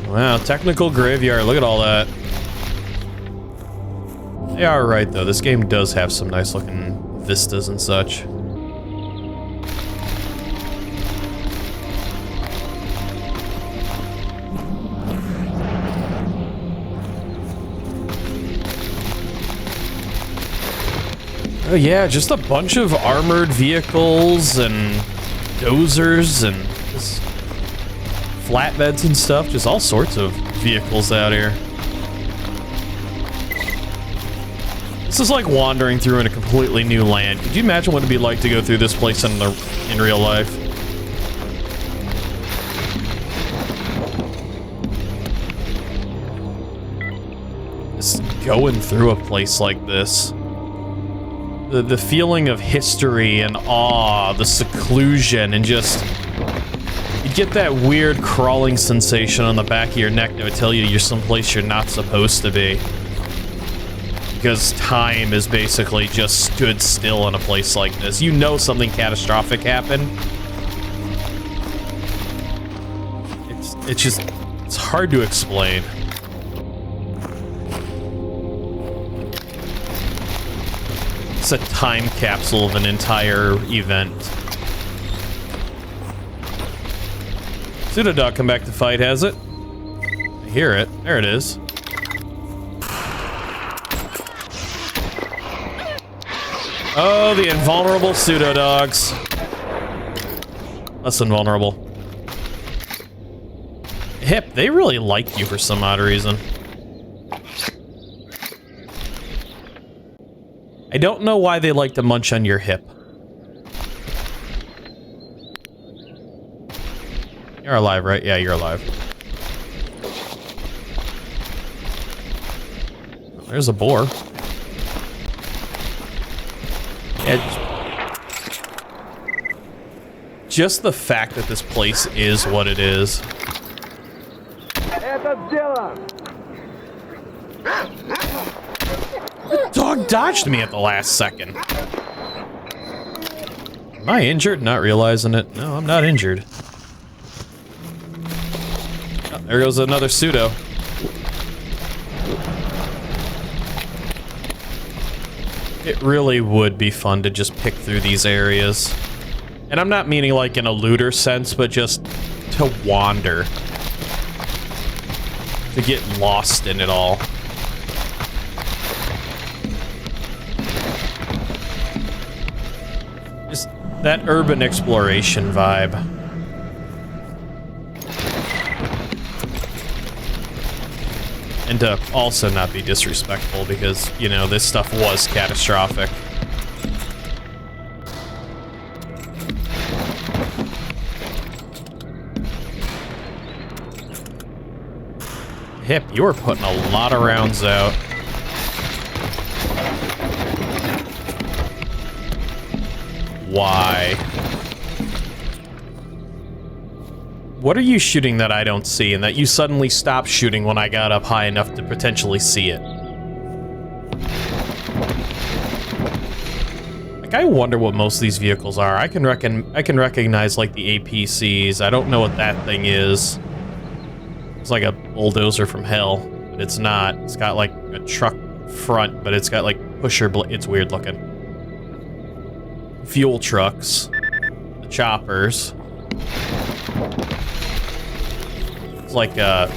Wow, technical graveyard, look at all that. They are right, though. This game does have some nice looking vistas and such. Oh yeah, just a bunch of armored vehicles and dozers and just flatbeds and stuff. Just all sorts of vehicles out here. This is like wandering through in a completely new land. Could you imagine what it'd be like to go through this place in real life? Just going through a place like this. The feeling of history and awe, the seclusion, and just... You get that weird crawling sensation on the back of your neck that would tell you you're someplace you're not supposed to be. Because time is basically just stood still in a place like this. You know something catastrophic happened. It's hard to explain. It's a time capsule of an entire event. Pseudodog come back to fight, has it? I hear it. There it is. Oh, the invulnerable pseudo-dogs. Less invulnerable. Hip, they really like you for some odd reason. I don't know why they like to munch on your hip. You're alive, right? Yeah, you're alive. Oh, there's a boar. Just the fact that this place is what it is. The dog dodged me at the last second. Am I injured? Not realizing it. No, I'm not injured. Oh, there goes another pseudo. It really would be fun to just pick through these areas. And I'm not meaning like in a looter sense, but just to wander. To get lost in it all. Just that urban exploration vibe. And to also not be disrespectful because, you know, this stuff was catastrophic. Hip, you were putting a lot of rounds out. Why? What are you shooting that I don't see and that you suddenly stopped shooting when I got up high enough to potentially see it? Like, I wonder what most of these vehicles are. I can recognize, like, the APCs. I don't know what that thing is. It's like a bulldozer from hell, but it's not. It's got, like, a truck front, but it's got, like, pusher it's weird looking. Fuel trucks. The choppers. It's like a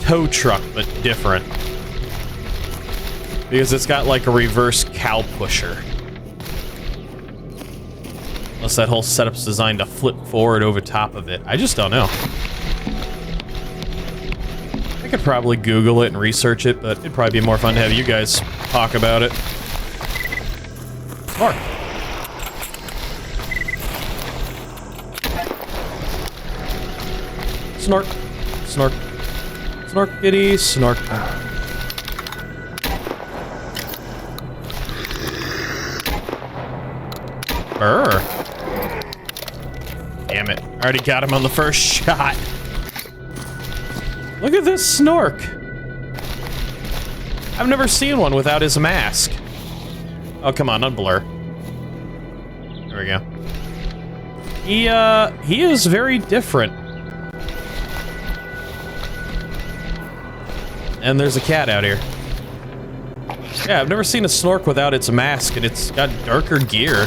tow truck, but different. Because it's got like a reverse cow pusher. Unless that whole setup's designed to flip forward over top of it. I just don't know. I could probably Google it and research it, but it'd probably be more fun to have you guys talk about it. Mark. Snork. Snork. Snork kitty, snork. Brr. Damn it. I already got him on the first shot. Look at this snork. I've never seen one without his mask. Oh, come on, unblur. There we go. He is very different. And there's a cat out here. Yeah, I've never seen a snork without its mask, and it's got darker gear.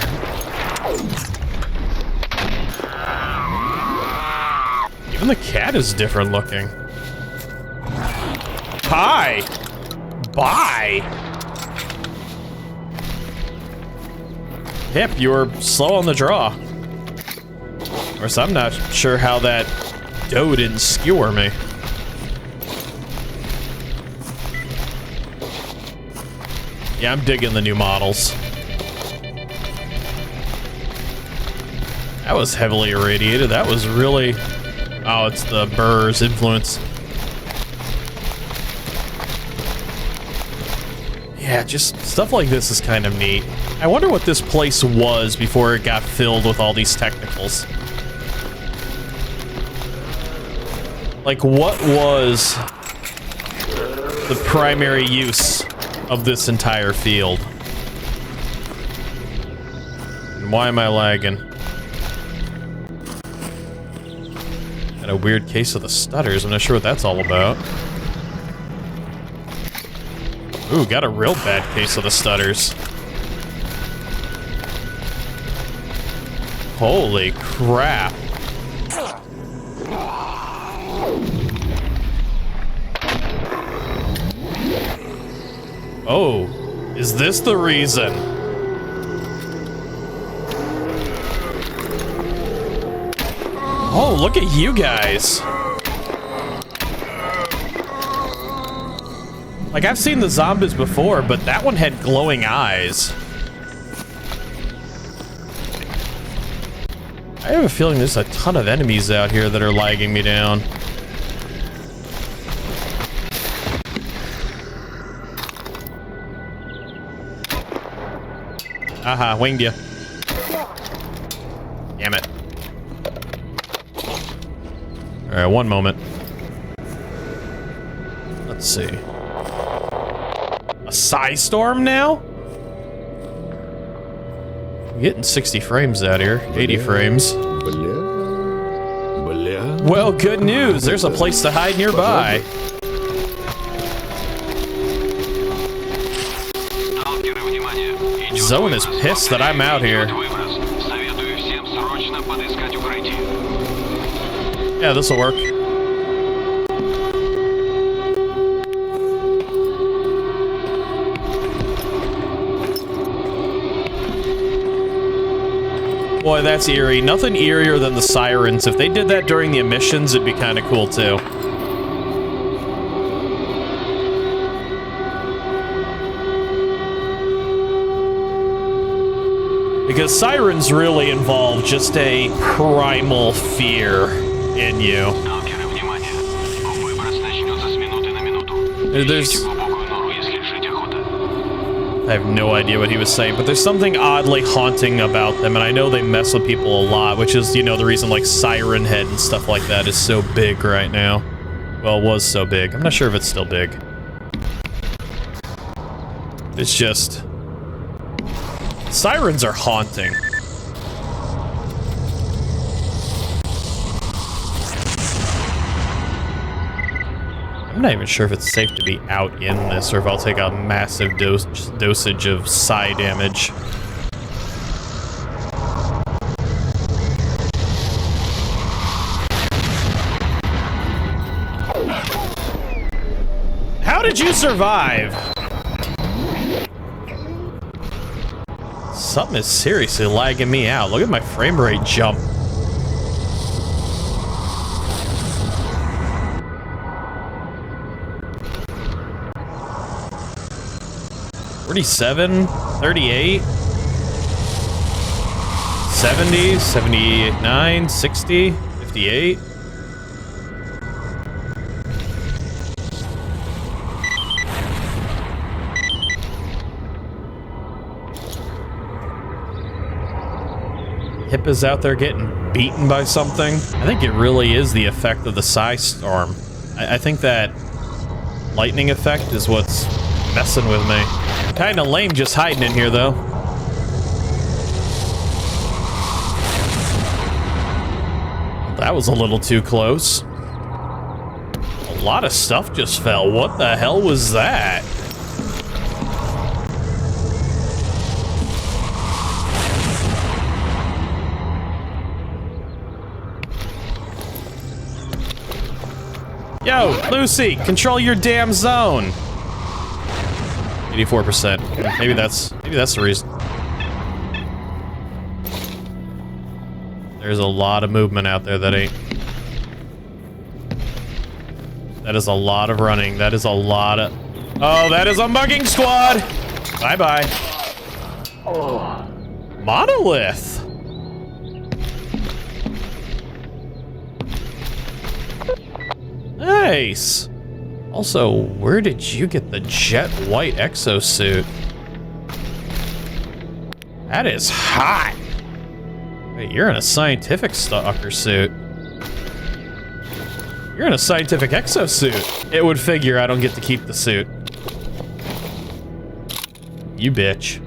Even the cat is different looking. Hi! Bye! Hip, you were slow on the draw. Of course, I'm not sure how that doe didn't skewer me. Yeah, I'm digging the new models. That was heavily irradiated. That was really... Oh, it's the Burr's influence. Yeah, just stuff like this is kind of neat. I wonder what this place was before it got filled with all these technicals. Like, what was the primary use of this entire field? And why am I lagging? Got a weird case of the stutters. I'm not sure what that's all about. Ooh, got a real bad case of the stutters. Holy crap. Oh, is this the reason? Oh, look at you guys. Like, I've seen the zombies before, but that one had glowing eyes. I have a feeling there's a ton of enemies out here that are lagging me down. Aha, winged you. Damn it. Alright, one moment. Let's see. A Psystorm now? I'm getting 60 frames out here. 80 frames. Well, good news. There's a place to hide nearby. Zone is pissed that I'm out here. Yeah, this'll work. Boy, that's eerie. Nothing eerier than the sirens. If they did that during the emissions, it'd be kind of cool, too. Because sirens really involve just a primal fear in you. Сталкеры, внимание! Выброс начнется с минуты на минуту. There's... Ищите глубокую нору, если решите охота. I have no idea what he was saying, but there's something oddly haunting about them, and I know they mess with people a lot, which is, you know, the reason, like, Siren Head and stuff like that is so big right now. Well, it was so big. I'm not sure if it's still big. It's just... Sirens are haunting. I'm not even sure if it's safe to be out in this, or if I'll take a massive dosage of psi damage. How did you survive? Something is seriously lagging me out. Look at my frame rate jump. $47, $38, $70, $79, $60, $58. Hip is out there getting beaten by something. I think it really is the effect of the Psi Storm. I think that lightning effect is what's messing with me. Kinda lame just hiding in here, though. That was a little too close. A lot of stuff just fell. What the hell was that? Yo, Lucy, control your damn zone. 84%. Maybe that's the reason. There's a lot of movement out there that ain't. That is a lot of running. That is a lot of. Oh, that is a mugging squad. Bye bye. Oh. Monolith. Nice. Also, where did you get the jet white exosuit? That is hot. Wait, you're in a scientific stalker suit. You're in a scientific exosuit. It would figure I don't get to keep the suit. You bitch.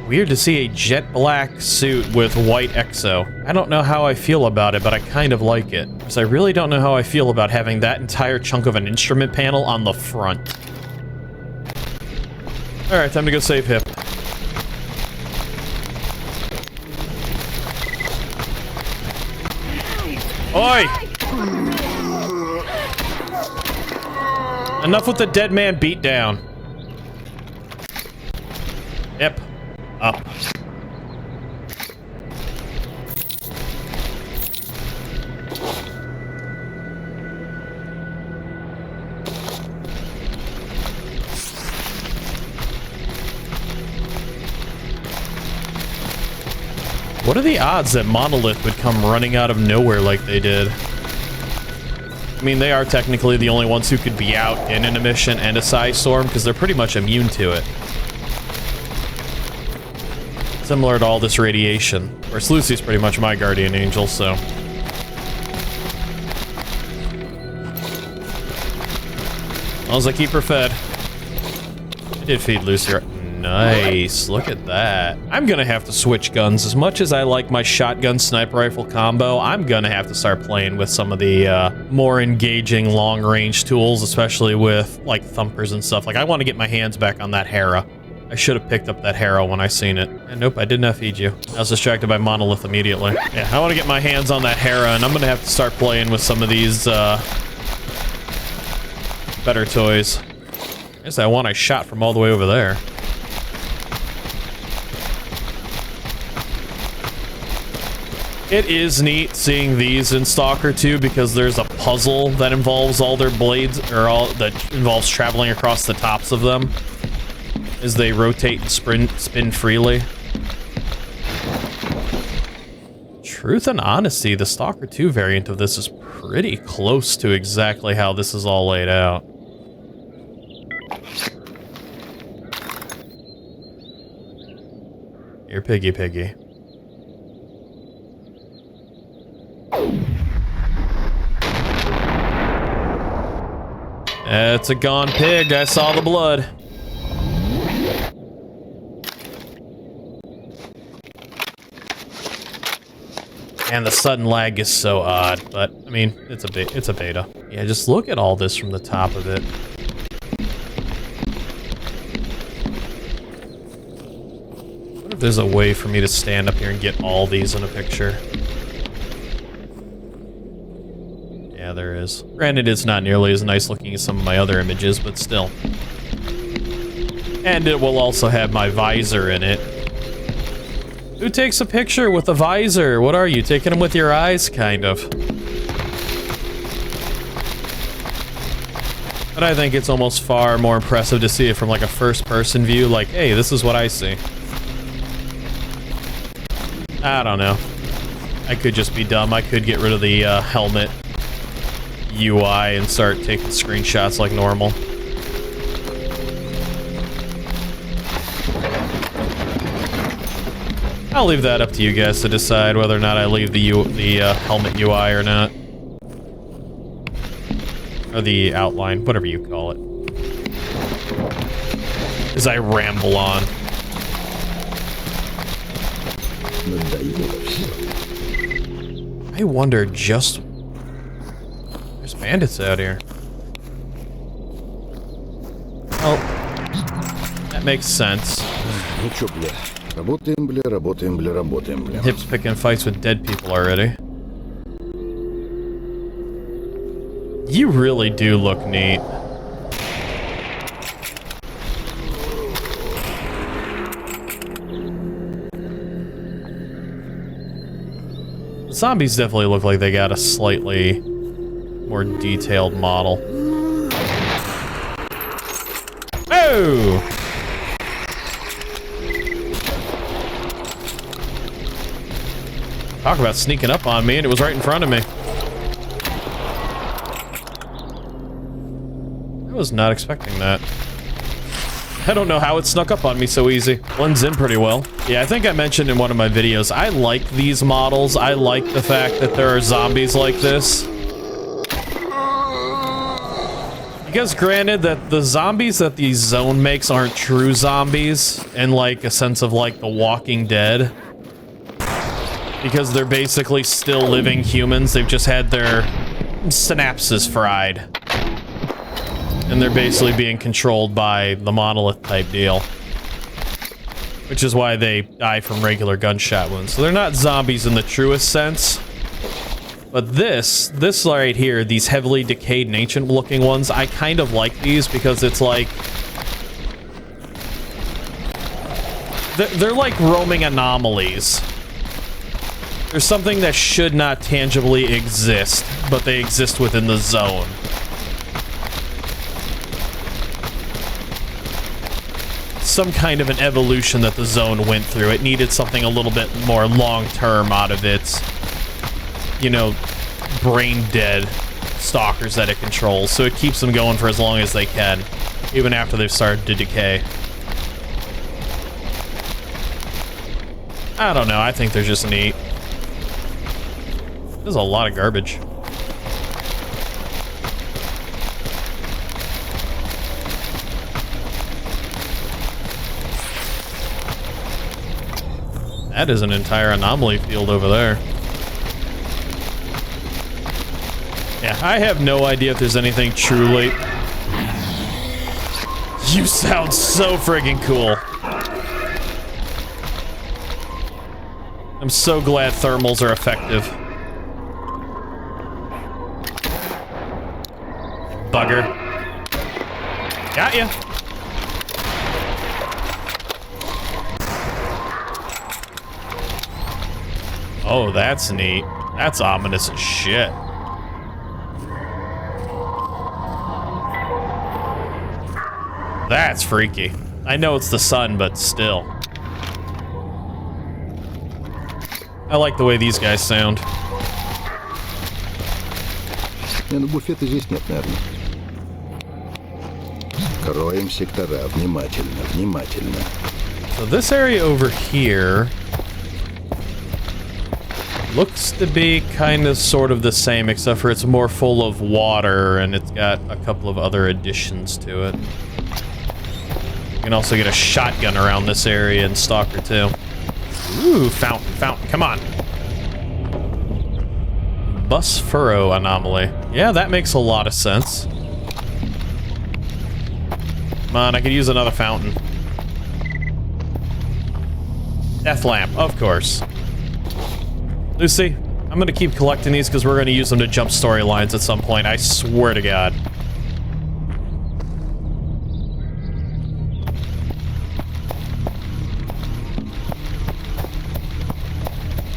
Weird to see a jet black suit with white exo. I don't know how I feel about it, but I kind of like it. Because I really don't know how I feel about having that entire chunk of an instrument panel on the front. Alright, time to go save Hip. Oi! Enough with the dead man beatdown. Yep. Up. What are the odds that Monolith would come running out of nowhere like they did? I mean, they are technically the only ones who could be out in an emission and a Psi Storm because they're pretty much immune to it. Similar to all this radiation. Of course, Lucy's pretty much my guardian angel, so. As long as I keep her fed. I did feed Lucy. Nice. Look at that. I'm gonna have to switch guns. As much as I like my shotgun sniper rifle combo, I'm gonna have to start playing with some of the more engaging long-range tools, especially with like thumpers and stuff. Like, I want to get my hands back on that Hera. I should have picked up that Hera when I seen it. And nope, I did not feed you. I was distracted by Monolith immediately. Yeah, I want to get my hands on that Hera, and I'm gonna have to start playing with some of these better toys. There's that one I shot from all the way over there. It is neat seeing these in Stalker 2 because there's a puzzle that involves all their blades, or all that involves traveling across the tops of them. as they rotate and spin freely. Truth and honesty, the Stalker 2 variant of this is pretty close to exactly how this is all laid out. Here, piggy piggy. It's a gone pig. I saw the blood. And the sudden lag is so odd, but I mean, it's a beta. Yeah, just look at all this from the top of it. What if there's a way for me to stand up here and get all these in a picture? Yeah, there is. Granted, it's not nearly as nice looking as some of my other images, but still. And it will also have my visor in it. Who takes a picture with a visor? What are you, taking them with your eyes, kind of? But I think it's almost far more impressive to see it from like a first-person view, like, hey, this is what I see. I don't know. I could just be dumb. I could get rid of the helmet UI and start taking screenshots like normal. I'll leave that up to you guys to decide whether or not I leave the helmet UI or not. Or the outline, whatever you call it. As I ramble on. I wonder just... There's bandits out here. Oh. That makes sense. Hips picking fights with dead people already. You really do look neat. The zombies definitely look like they got a slightly more detailed model. Oh! Talk about sneaking up on me, and it was right in front of me. I was not expecting that. I don't know how it snuck up on me so easy. Blends in pretty well. Yeah, I think I mentioned in one of my videos, I like these models. I like the fact that there are zombies like this. Because granted that the zombies that the zone makes aren't true zombies in like a sense of like The Walking Dead. Because they're basically still living humans. They've just had their synapses fried. And they're basically being controlled by the Monolith type deal. Which is why they die from regular gunshot wounds. So they're not zombies in the truest sense. But this right here, these heavily decayed and ancient looking ones, I kind of like these because it's like... They're like roaming anomalies. There's something that should not tangibly exist, but they exist within the zone. Some kind of an evolution that the zone went through. It needed something a little bit more long-term out of its, you know, brain-dead stalkers that it controls. So it keeps them going for as long as they can, even after they've started to decay. I don't know, I think they're just neat. There's a lot of garbage. That is an entire anomaly field over there. Yeah, I have no idea if there's anything truly... You sound so friggin' cool. I'm so glad thermals are effective. Bugger. Got ya. Oh, that's neat. That's ominous as shit. That's freaky. I know it's the sun, but still. I like the way these guys sound. Не, ну буфета здесь нет, наверное. Кроем сектора. Внимательно, внимательно. So this area over here looks to be kind of sort of the same, except for it's more full of water and it's got a couple of other additions to it. You can also get a shotgun around this area in Stalker 2. Ooh, fountain, fountain, come on. Bus furrow anomaly. Yeah, that makes a lot of sense. Come on, I could use another fountain. Death lamp, of course. Lucy, I'm gonna keep collecting these because we're gonna use them to jump storylines at some point, I swear to God.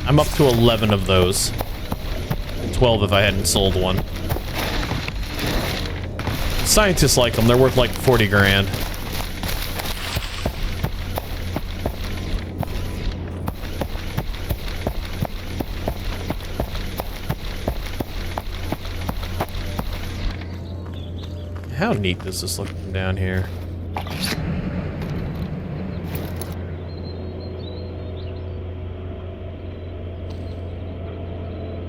I'm up to 11 of those. 12 if I hadn't sold one. Scientists like them, they're worth like 40 grand. How neat does this look from down here?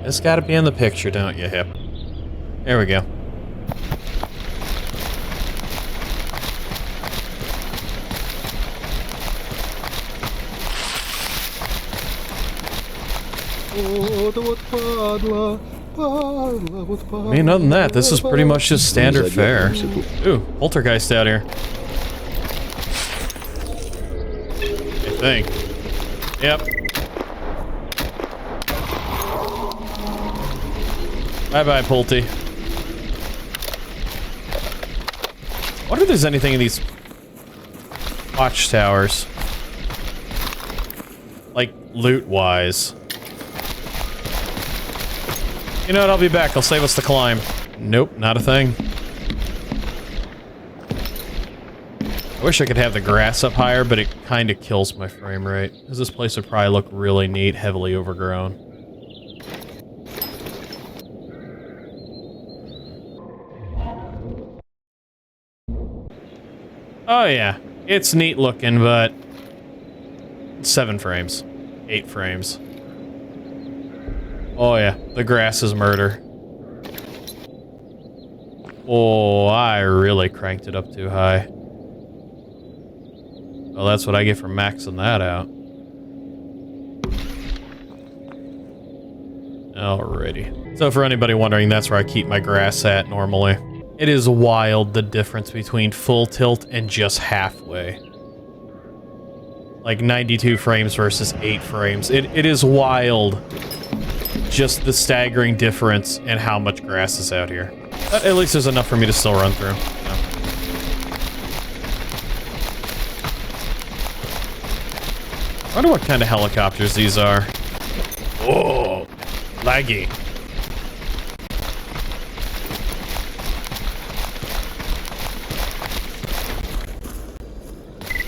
It's gotta be in the picture, don't you, Hip? There we go. I mean, other than that, this is pretty much just standard fare. Ooh, poltergeist out here. I think. Yep. Bye-bye, Pulte. I wonder if there's anything in these watchtowers. Like, loot-wise. You know what, I'll be back. I'll save us the climb. Nope, not a thing. I wish I could have the grass up higher, but it kind of kills my frame rate. Because this place would probably look really neat, heavily overgrown. Oh yeah, it's neat looking, but 7 frames, 8 frames. Oh yeah, the grass is murder. Oh, I really cranked it up too high. Well, that's what I get for maxing that out. Alrighty. So for anybody wondering, that's where I keep my grass at normally. It is wild the difference between full tilt and just halfway. Like 92 frames versus 8 frames. It is wild. Just the staggering difference in how much grass is out here. But at least there's enough for me to still run through. Yeah. I wonder what kind of helicopters these are. Oh, laggy.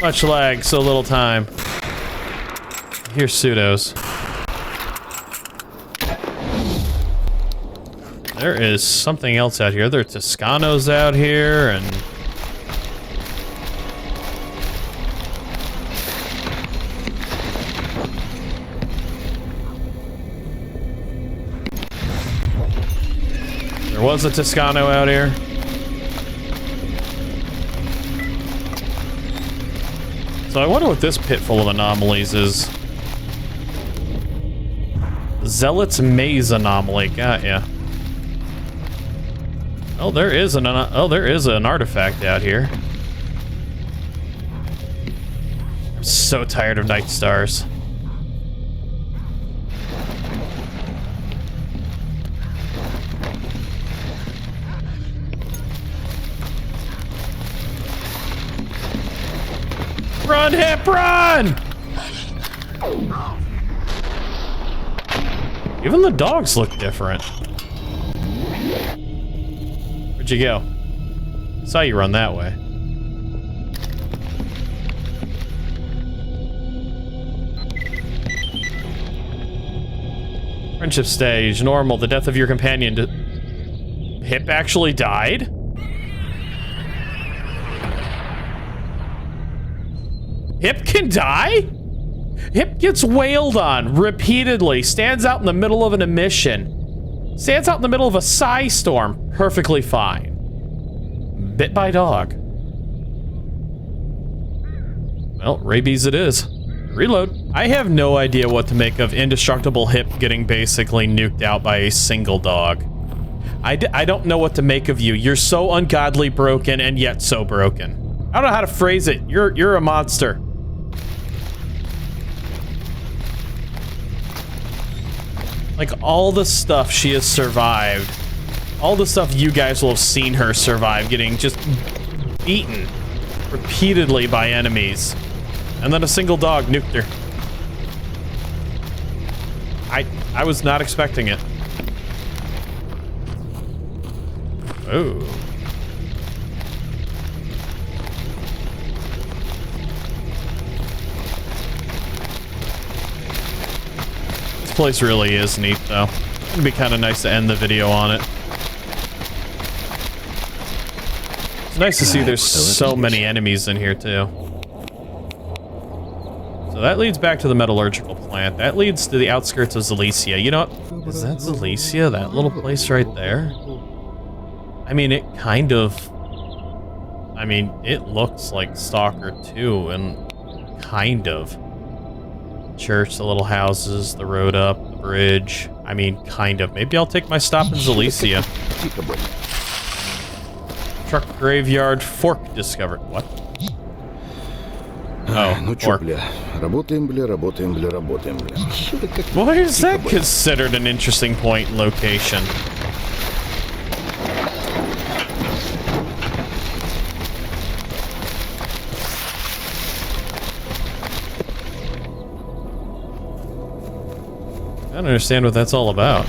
Much lag, so little time. Here's pseudos. There is something else out here. There are Toscanos out here, and... there was a Toscano out here. So I wonder what this pit full of anomalies is. Zealot's Maze Anomaly, got ya. Oh, there is an artifact out here. I'm so tired of night stars. Run, Hip, run! Even the dogs look different. Where'd you go? I saw you run that way. Friendship stage, normal. The death of your companion. Hip actually died? Hip can die? Hip gets wailed on repeatedly. Stands out in the middle of an emission. Stands out in the middle of a psi storm. Perfectly fine. Bit by dog. Well, rabies it is. Reload. I have no idea what to make of indestructible Hip getting basically nuked out by a single dog. I don't know what to make of you. You're so ungodly broken and yet so broken. I don't know how to phrase it. You're a monster. Like, all the stuff she has survived, all the stuff you guys will have seen her survive, getting just beaten repeatedly by enemies. And then a single dog nuked her. I was not expecting it. Oh. This place really is neat, though. It'd be kind of nice to end the video on it. It's nice to see there's so many enemies in here, too. So that leads back to the metallurgical plant. That leads to the outskirts of Zalicia. You know what? Is that Zalicia? That little place right there? I mean, it kind of... I mean, it looks like Stalker 2, and kind of. Church, the little houses, the road up, the bridge. I mean, kind of. Maybe I'll take my stop in Zalicia. Truck graveyard, fork discovered. What? Oh, Ну чё, бля, работаем, бля, работаем, бля, работаем, бля. Why is that considered an interesting point and location? I don't understand what that's all about.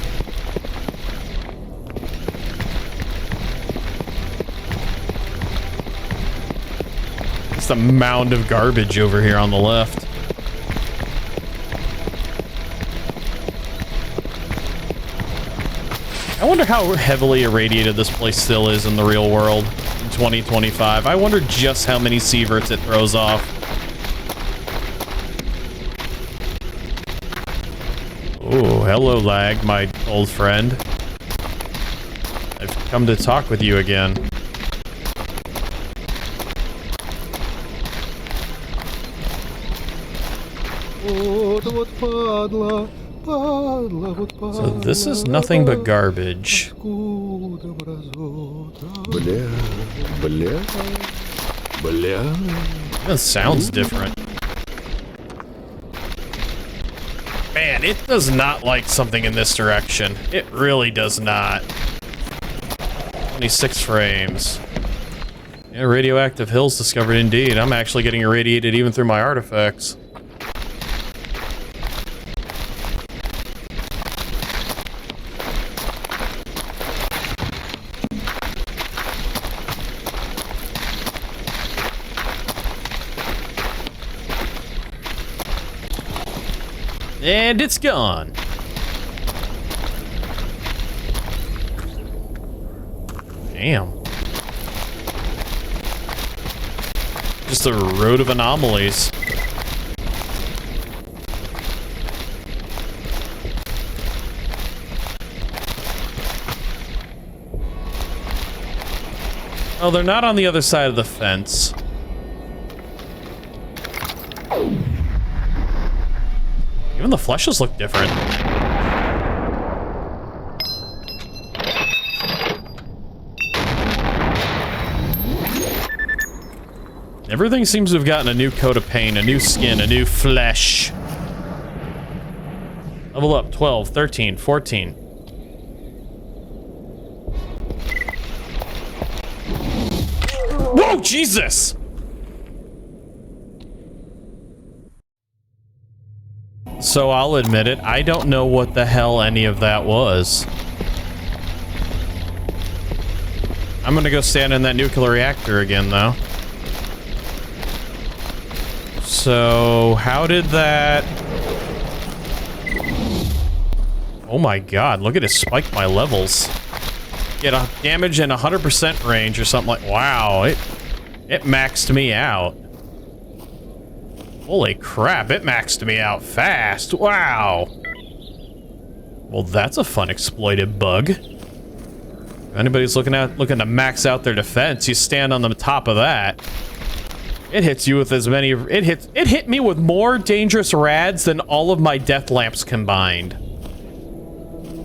Just a mound of garbage over here on the left. I wonder how heavily irradiated this place still is in the real world in 2025. I wonder just how many sieverts it throws off. Oh, hello, Lag, my old friend. I've come to talk with you again. So this is nothing but garbage. Бля, бля, бля. That sounds different. Man, it does not like something in this direction. It really does not. 26 frames. Yeah, radioactive hills discovered indeed. I'm actually getting irradiated even through my artifacts. And it's gone. Damn. Just a road of anomalies. Oh, they're not on the other side of the fence. Even the fleshes look different. Everything seems to have gotten a new coat of paint, a new skin, a new flesh. Level up, 12, 13, 14. Whoa, Jesus! So I'll admit it, I don't know what the hell any of that was. I'm gonna go stand in that nuclear reactor again, though. So, how did that... Oh my god, look at it spike my levels. Get a damage in 100% range or something like... Wow, it maxed me out. Holy crap, it maxed me out fast. Wow. Well, that's a fun exploited bug. If anybody's looking to max out their defense, you stand on the top of that. It hits you with as many... It hit me with more dangerous rads than all of my death lamps combined.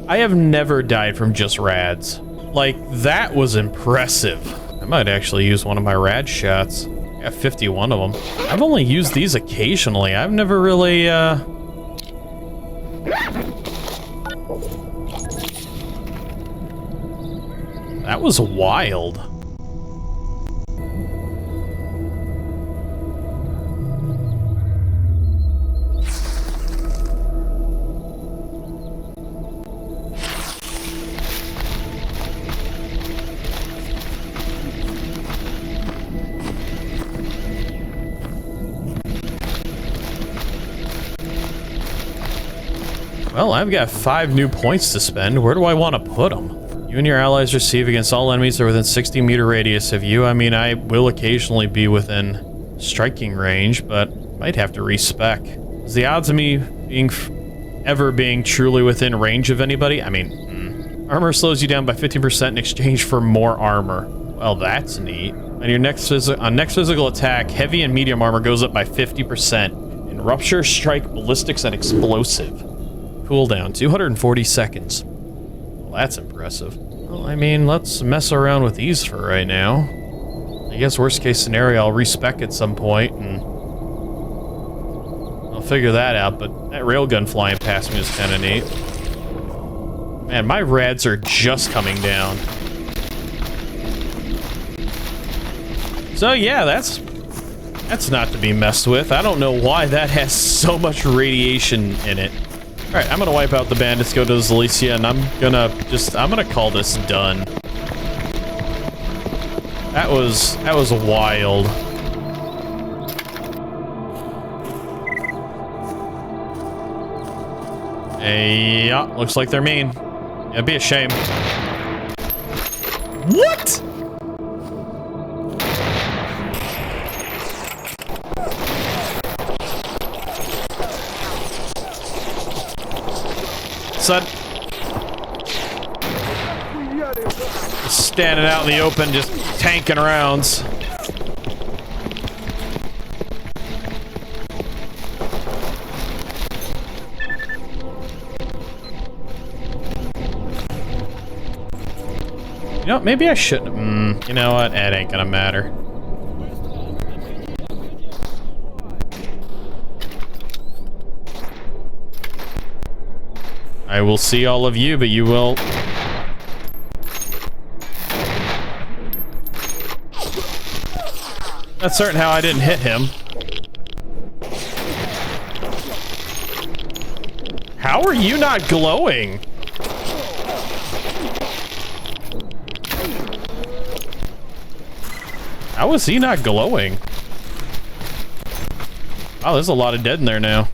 I have never died from just rads. Like, that was impressive. I might actually use one of my rad shots. I got 51 of them. I've only used these occasionally. I've never really, That was wild. Well, I've got 5 new points to spend. Where do I want to put them? You and your allies receive against all enemies that are within 60-meter radius of you. I mean, I will occasionally be within striking range, but might have to respec. Is the odds of me ever being truly within range of anybody? I mean, armor slows you down by 15% in exchange for more armor. Well, that's neat. On your next physical attack, heavy and medium armor goes up by 50%. In rupture, strike, ballistics, and explosive. Cooldown, 240 seconds. Well, that's impressive. Well, I mean, let's mess around with these for right now. I guess worst case scenario, I'll respec at some point, and I'll figure that out, but that railgun flying past me is kind of neat. Man, my rads are just coming down. So yeah, that's not to be messed with. I don't know why that has so much radiation in it. Alright, I'm gonna wipe out the bandits, go to Zalicia, and I'm gonna call this done. That was wild. Hey, yeah, looks like they're mean. It'd be a shame. What? Son. Standing out in the open, just tanking rounds. You know, maybe I shouldn't. You know what? It ain't gonna matter. I will see all of you, but you will... Not certain how I didn't hit him. How are you not glowing? How is he not glowing? Oh, there's a lot of dead in there now.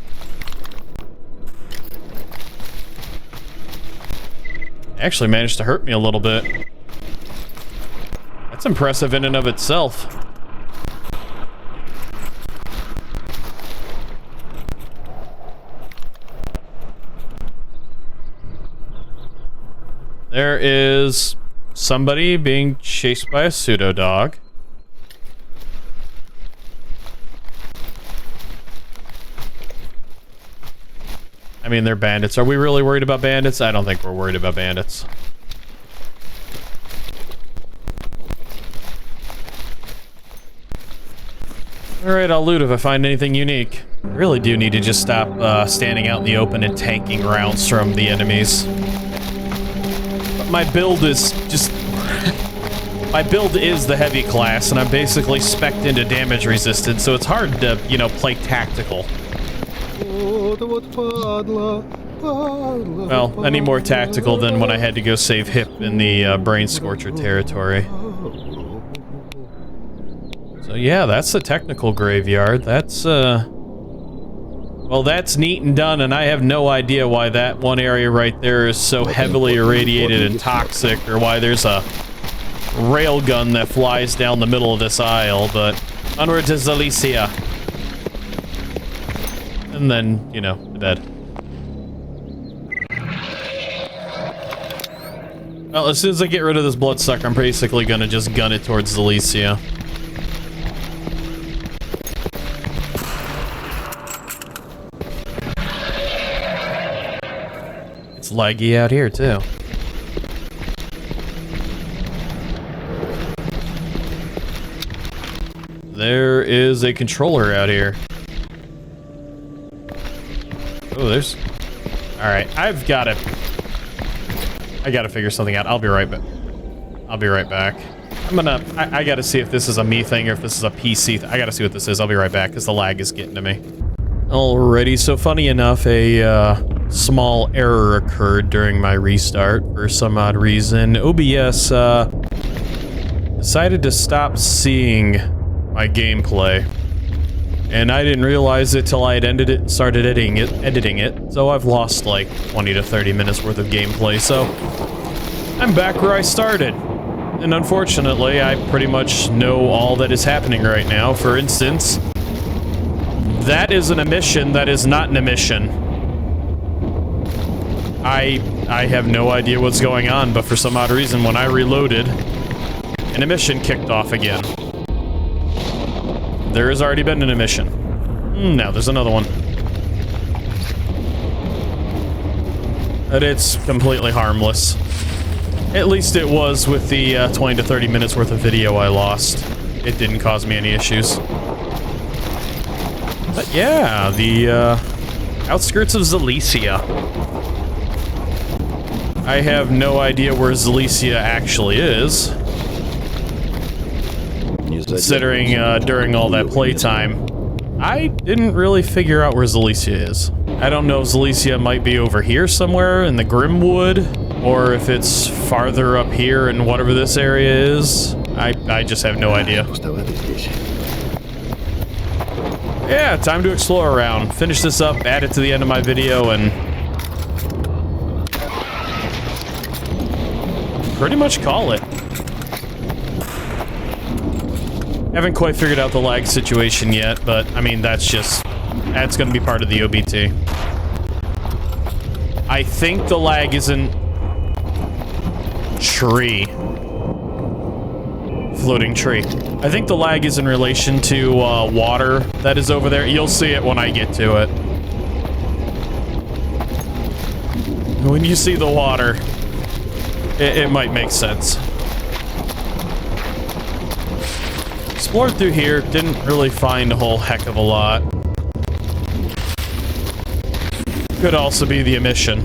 Actually managed to hurt me a little bit. That's impressive in and of itself. There is somebody being chased by a pseudo dog. I mean, they're bandits. Are we really worried about bandits? I don't think we're worried about bandits. Alright, I'll loot if I find anything unique. I really do need to just stop standing out in the open and tanking rounds from the enemies. But my build is just... my build is the heavy class, and I'm basically spec'd into damage resistance, so it's hard to, you know, play tactical. Well, any more tactical than when I had to go save Hip in the Brain Scorcher territory. So yeah, that's the technical graveyard. That's Well, that's neat and done, and I have no idea why that one area right there is so heavily irradiated and toxic, or why there's a railgun that flies down the middle of this aisle, but onward to Zalicia. And then, you know, to bed. Well, as soon as I get rid of this bloodsucker, I'm basically gonna just gun it towards Zalicia. It's laggy out here, too. There is a controller out here. Oh, there's... Alright, I gotta figure something out. I'll be right back. I gotta see if this is a me thing or if this is a PC I gotta see what this is. I'll be right back, because the lag is getting to me. Alrighty, so funny enough, a small error occurred during my restart for some odd reason. OBS decided to stop seeing my gameplay, and I didn't realize it till I had ended it and started editing it. So I've lost like 20 to 30 minutes worth of gameplay. So I'm back where I started, and unfortunately, I pretty much know all that is happening right now. For instance, that is an emission that is not an emission. I have no idea what's going on, but for some odd reason, when I reloaded, an emission kicked off again. There has already been an emission. No, there's another one. But it's completely harmless. At least it was with the 20 to 30 minutes worth of video I lost. It didn't cause me any issues. But yeah, the outskirts of Zalicia. I have no idea where Zalicia actually is. Considering during all that playtime, I didn't really figure out where Zalicia is. I don't know if Zalicia might be over here somewhere in the Grimwood, or if it's farther up here in whatever this area is. I just have no idea. Yeah, time to explore around. Finish this up, add it to the end of my video, and pretty much call it. Haven't quite figured out the lag situation yet, but I mean, that's gonna be part of the OBT. I think the lag isn't tree. Floating tree. I think the lag is in relation to water that is over there. You'll see it when I get to it. When you see the water, it might make sense. Explored through here, didn't really find a whole heck of a lot. Could also be the emission.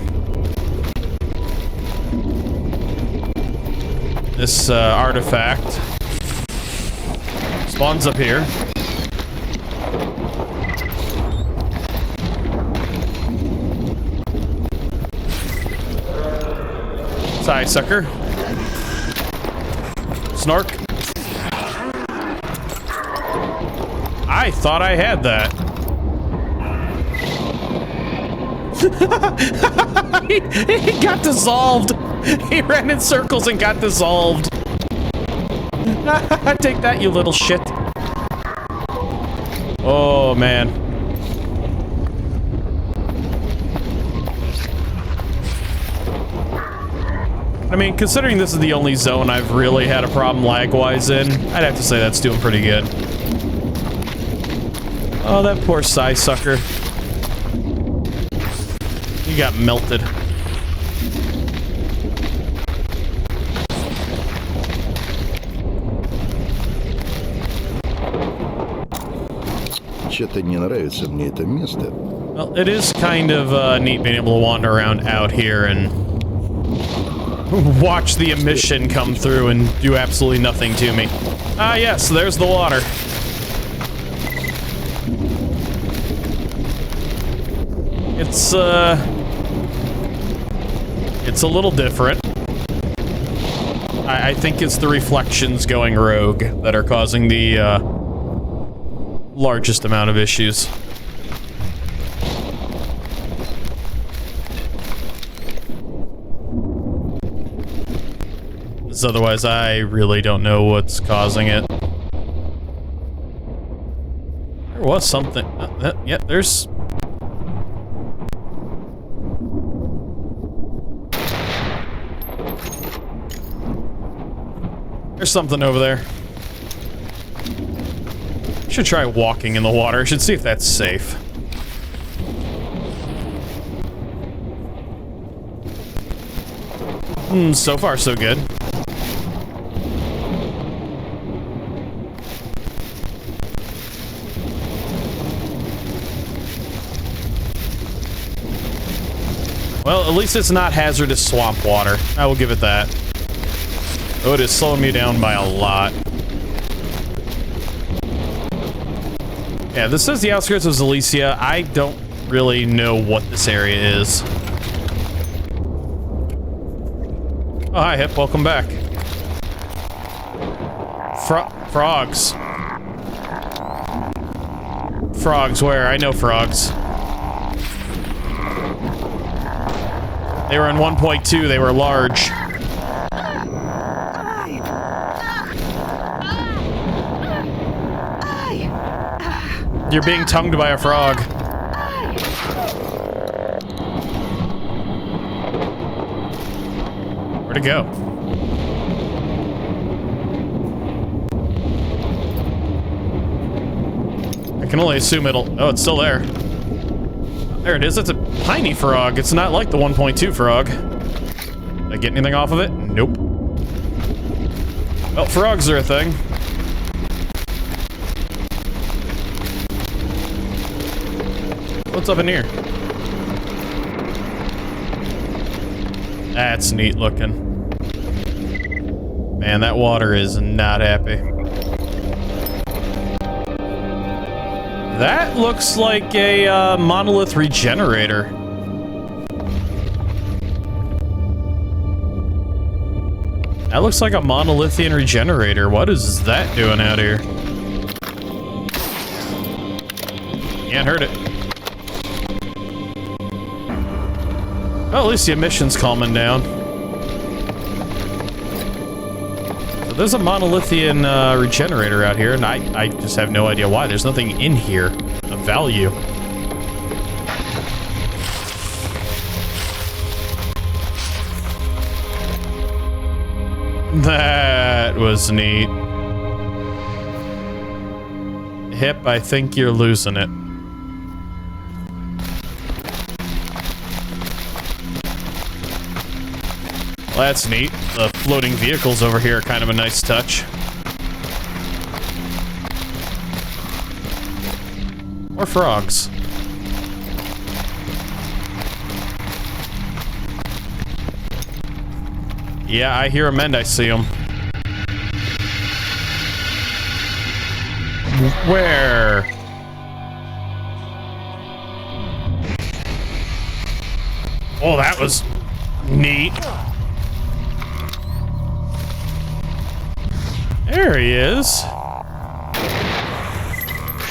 This artifact spawns up here. Sigh, sucker. Snark. I thought I had that. He got dissolved. He ran in circles and got dissolved. Take that, you little shit. Oh, man. I mean, considering this is the only zone I've really had a problem lag-wise in, I'd have to say that's doing pretty good. Oh, that poor Psy sucker. He got melted. Что-то не нравится мне это место. Well, it is kind of neat being able to wander around out here and watch the emission come through and do absolutely nothing to me. Ah, yes, there's the water. It's a little different. I think it's the reflections going rogue that are causing the largest amount of issues. Because otherwise I really don't know what's causing it. There was something. Yeah, there's... There's something over there. Should try walking in the water. Should see if that's safe. So far so good. Well, at least it's not hazardous swamp water. I will give it that. Oh, it is slowing me down by a lot. Yeah, this is the outskirts of Zalesia. I don't really know what this area is. Oh, hi, Hip. Welcome back. Frogs. Frogs, where? I know frogs. They were in 1.2. They were large. You're being tongued by a frog. Where'd it go? I can only assume it'll... Oh, it's still there. There it is. It's a tiny frog. It's not like the 1.2 frog. Did I get anything off of it? Nope. Well, frogs are a thing. What's up in here? That's neat looking. Man, that water is not happy. That looks like a monolith regenerator. That looks like a monolithian regenerator. What is that doing out here? Can't hurt it. Well, at least the emission's calming down. So there's a monolithian regenerator out here, and I just have no idea why. There's nothing in here of value. That was neat. Hip, I think you're losing it. Well, that's neat. The floating vehicles over here are kind of a nice touch. Or frogs. Yeah, I hear them and I see them. Where? Oh, that was neat. There he is.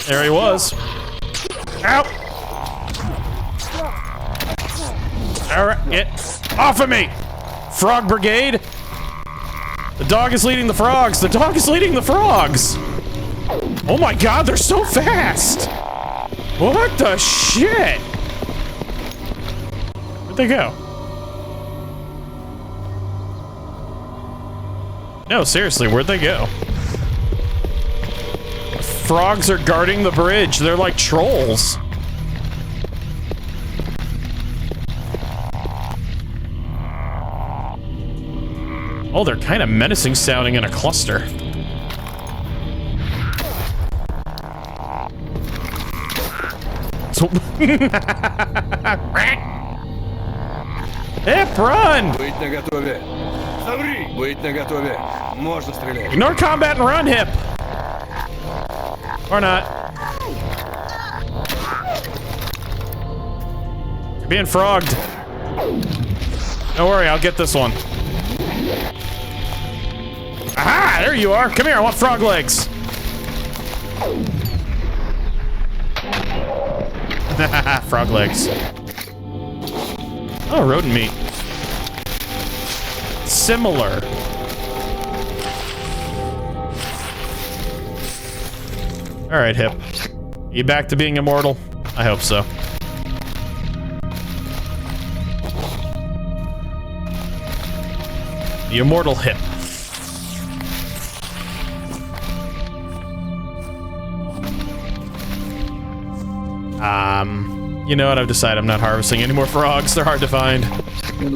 There he was. Ow! Alright, get off of me! Frog Brigade! The dog is leading the frogs! The dog is leading the frogs! Oh my god, they're so fast! What the shit? Where'd they go? No, seriously, where'd they go? Frogs are guarding the bridge. They're like trolls. Oh, they're kind of menacing sounding in a cluster. So Hip, run! Быть наготове. Замри! Быть наготове. Можно стрелять. Ignore combat and run, Hip! Or not. You're being frogged. Don't worry, I'll get this one. Aha! There you are! Come here, I want frog legs! Frog legs. Oh, rodent meat. Similar. Alright, Hip. You back to being immortal? I hope so. The immortal Hip. You know what? I've decided I'm not harvesting any more frogs. They're hard to find.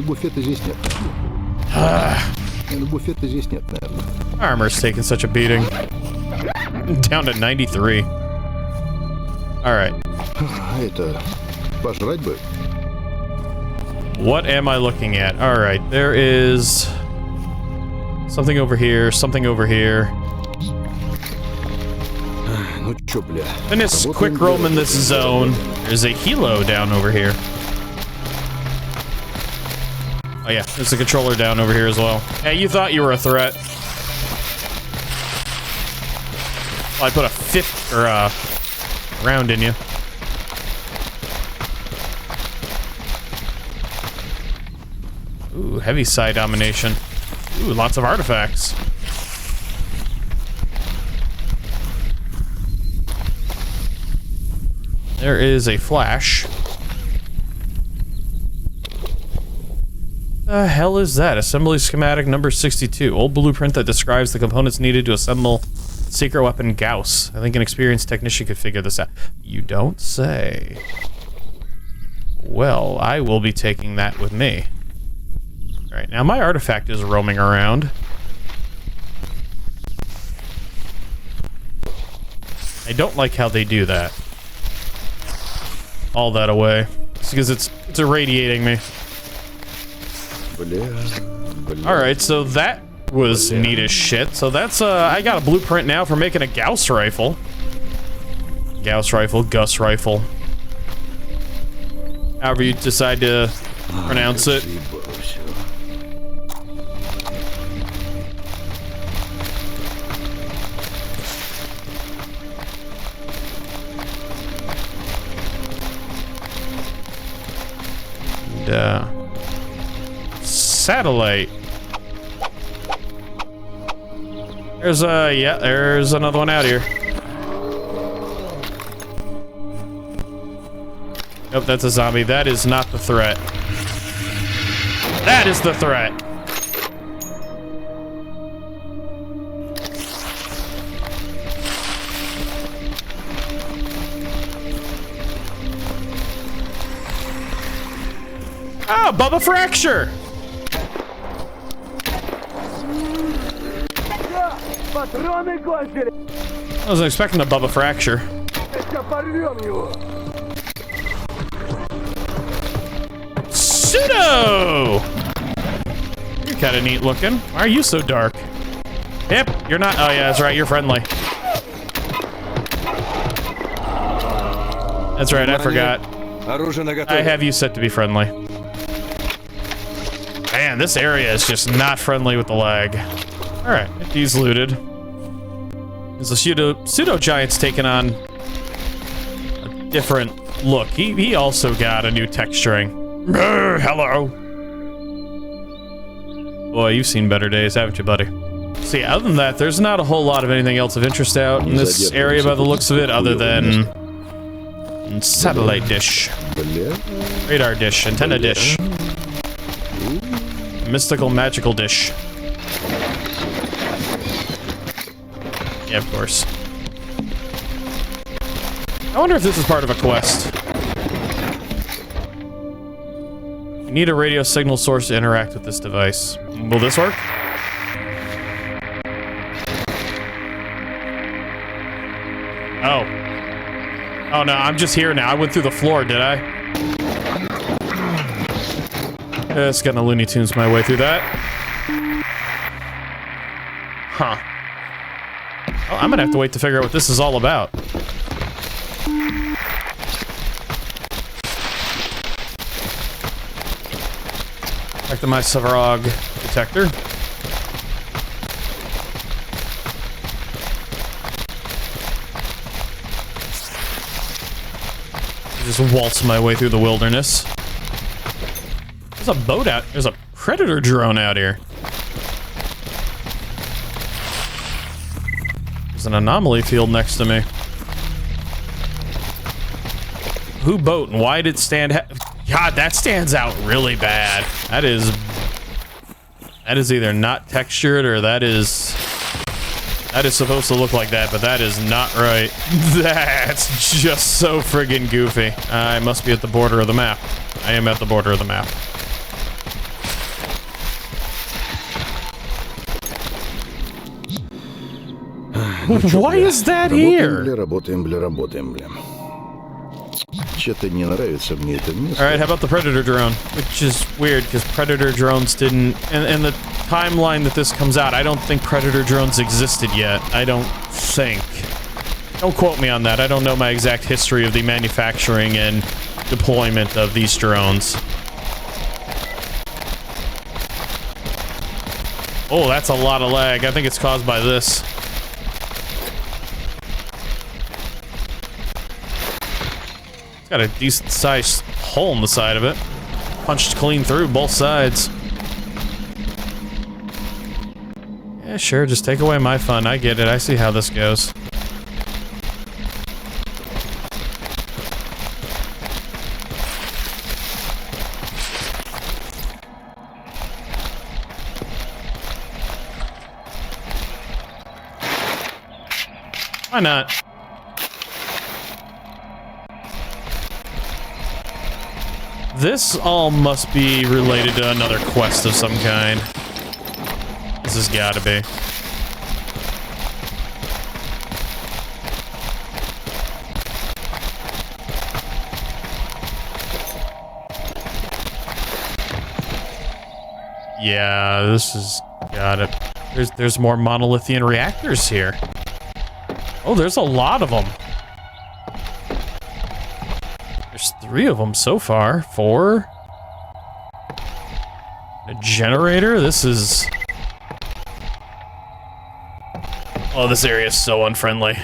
Буфета здесь нет. Буфета здесь нет, наверное. Armor's taking such a beating. Down to 93. Alright. Это... пожрать бы. What am I looking at? Alright, there is... something over here, something over here. Ну чё, бля. Finish quick roam in this zone. There's a helo down over here. Oh yeah, there's a controller down over here as well. Hey, you thought you were a threat. Well, I put a fifth or round in you. Ooh, heavy side domination. Ooh, lots of artifacts. There is a flash. The hell is that? Assembly schematic number 62. Old blueprint that describes the components needed to assemble secret weapon Gauss. I think an experienced technician could figure this out. You don't say. Well, I will be taking that with me. Alright, now my artifact is roaming around. I don't like how they do that. All that away. It's because it's irradiating me. Alright, so that was neat as shit. So that's, I got a blueprint now for making a Gauss rifle. Gauss rifle, Gus rifle. However you decide to pronounce it. And, satellite. There's yeah, there's another one out here. Nope, that's a zombie. That is not the threat. That is the threat. Ah, Bubba Fracture! I wasn't expecting a Bubba Fracture. Pseudo! You're kind of neat looking. Why are you so dark? Yep, you're not. Oh yeah, that's right, you're friendly. That's right, I forgot. I have you set to be friendly. Man, this area is just not friendly with the lag. Alright, he's looted. There's a pseudo giant's taken on a different look. He also got a new texturing. Hello. Boy, you've seen better days, haven't you, buddy? See, other than that, there's not a whole lot of anything else of interest out in this area by the looks of it, other than satellite dish, radar dish, antenna dish, mystical magical dish. Yeah, of course. I wonder if this is part of a quest. You need a radio signal source to interact with this device. Will this work? Oh. Oh no, I'm just here now. I went through the floor, did I? It's gonna Looney Tunes my way through that. Huh. Oh, I'm gonna have to wait to figure out what this is all about. Back to my Sevarog detector. Just waltz my way through the wilderness. There's a boat out. There's a predator drone out here. There's an anomaly field next to me. who boat and why did it stand? God, that stands out really bad. That is either not textured or that is supposed to look like that, but that is not right. That's just so friggin' goofy. I must be at the border of the map. I am at the border of the map. Why is that here? Работаем. Что-то не нравится мне это место. Alright, how about the Predator drone? Which is weird, because Predator drones didn't... In the timeline that this comes out, I don't think Predator drones existed yet. I don't think. Don't quote me on that. I don't know my exact history of the manufacturing and deployment of these drones. Oh, that's a lot of lag. I think it's caused by this. It's got a decent sized hole in the side of it. Punched clean through both sides. Yeah, sure, just take away my fun. I get it. I see how this goes. Why not? This all must be related to another quest of some kind. This has gotta be. Yeah, this has got it. There's more monolithian reactors here. Oh, there's a lot of them. There's 3 of them so far. 4. A generator. This is... Oh, this area is so unfriendly.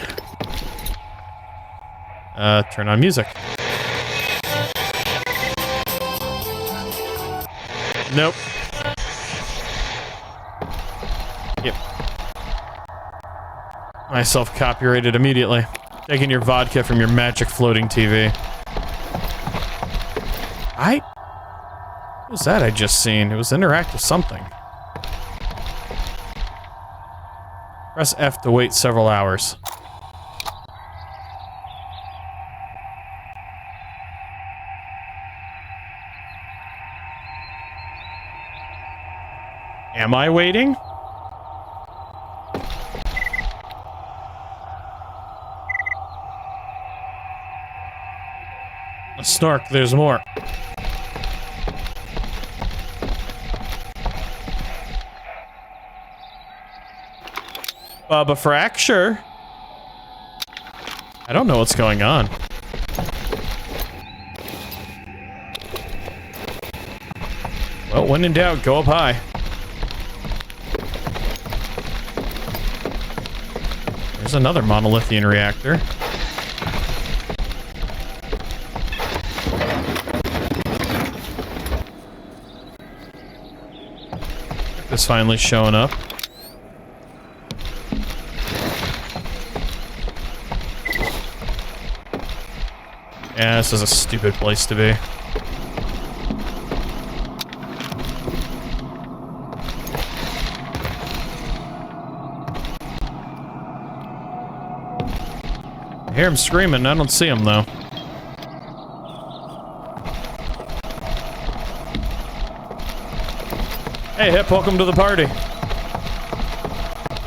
Turn on music. Nope. Yep. Myself copyrighted immediately. Taking your vodka from your magic floating TV. What was that I just seen? It was interactive something. Press F to wait several hours. Am I waiting? A snark, there's more. Bubba Fracture. I don't know what's going on. Well, when in doubt, go up high. There's another monolithian reactor. It's finally showing up. Yeah, this is a stupid place to be. I hear him screaming, I don't see him though. Hey Hip, welcome to the party.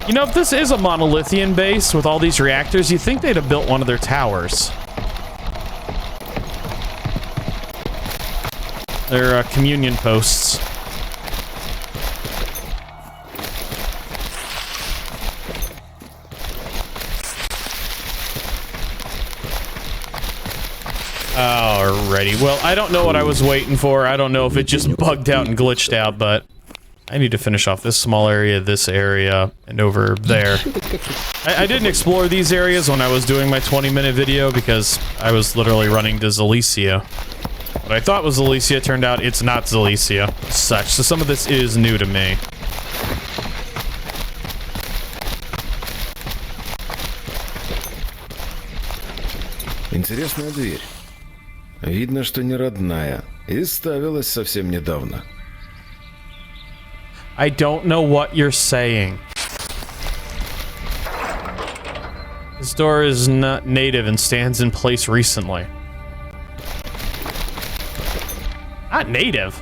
You know, if this is a monolithian base with all these reactors, you'd think they'd have built one of their towers. They're communion posts. Alrighty, well, I don't know what I was waiting for. I don't know if it just bugged out and glitched out, but I need to finish off this small area, this area, and over there. I didn't explore these areas when I was doing my 20-minute video because I was literally running to Zalicia. What I thought was Zalicia turned out it's not Zalicia. Such. So some of this is new to me. Интересная дверь. Видно, что не родная. И ставилась совсем недавно. I don't know what you're saying. This door is not native and stands in place recently. Not native.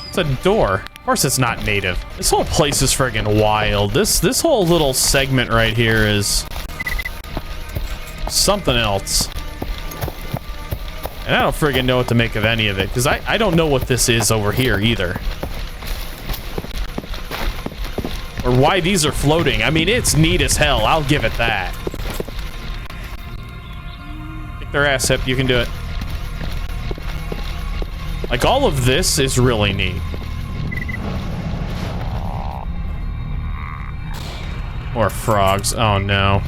It's a door. Of course it's not native. This whole place is friggin' wild. This whole little segment right here is something else. And I don't friggin' know what to make of any of it, because I don't know what this is over here either. Or why these are floating. I mean, it's neat as hell. I'll give it that. Kick their ass, Hip. You can do it. Like, all of this is really neat. More frogs. Oh, no.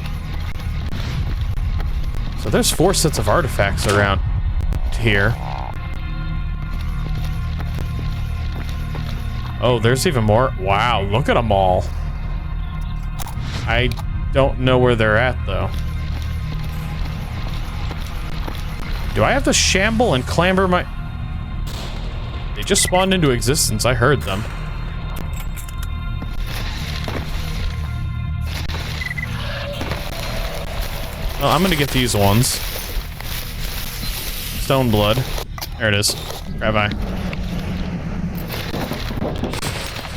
So there's 4 sets of artifacts around here. Oh, there's even more. Wow, look at them all. I don't know where they're at, though. Do I have to shamble and clamber my... They just spawned into existence. I heard them. Well, I'm gonna get these ones. Stone blood. There it is. Rabbi.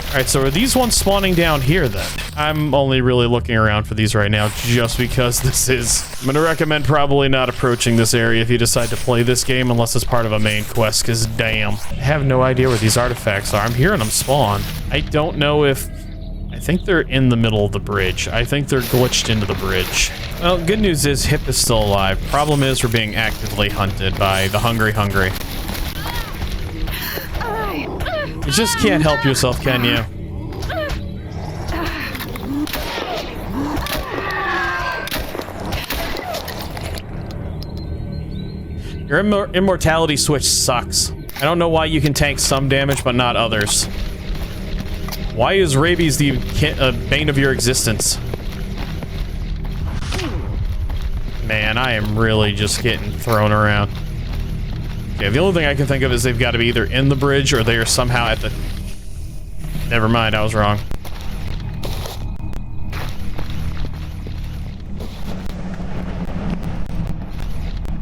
Alright, so are these ones spawning down here then? I'm only really looking around for these right now just because this is... I'm gonna recommend probably not approaching this area if you decide to play this game unless it's part of a main quest, because damn. I have no idea where these artifacts are. I'm hearing them spawn. I don't know if... I think they're in the middle of the bridge. I think they're glitched into the bridge. Well, good news is Hip is still alive. Problem is we're being actively hunted by the hungry. You just can't help yourself, can you? Your immortality switch sucks. I don't know why you can tank some damage but not others. Why is rabies the bane of your existence? Man, I am really just getting thrown around. Okay, the only thing I can think of is they've got to be either in the bridge or they are somehow at the... Never mind, I was wrong.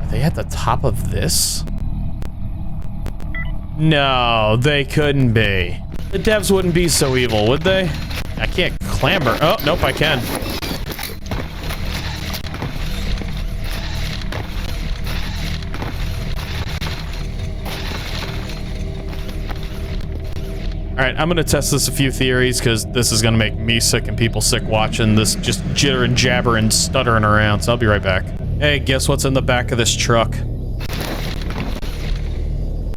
Are they at the top of this? No, they couldn't be. The devs wouldn't be so evil, would they? I can't clamber. Oh, nope, I can. Alright, I'm gonna test this a few theories, because this is gonna make me sick and people sick watching this just jitter and jabber and stuttering around, so I'll be right back. Hey, guess what's in the back of this truck?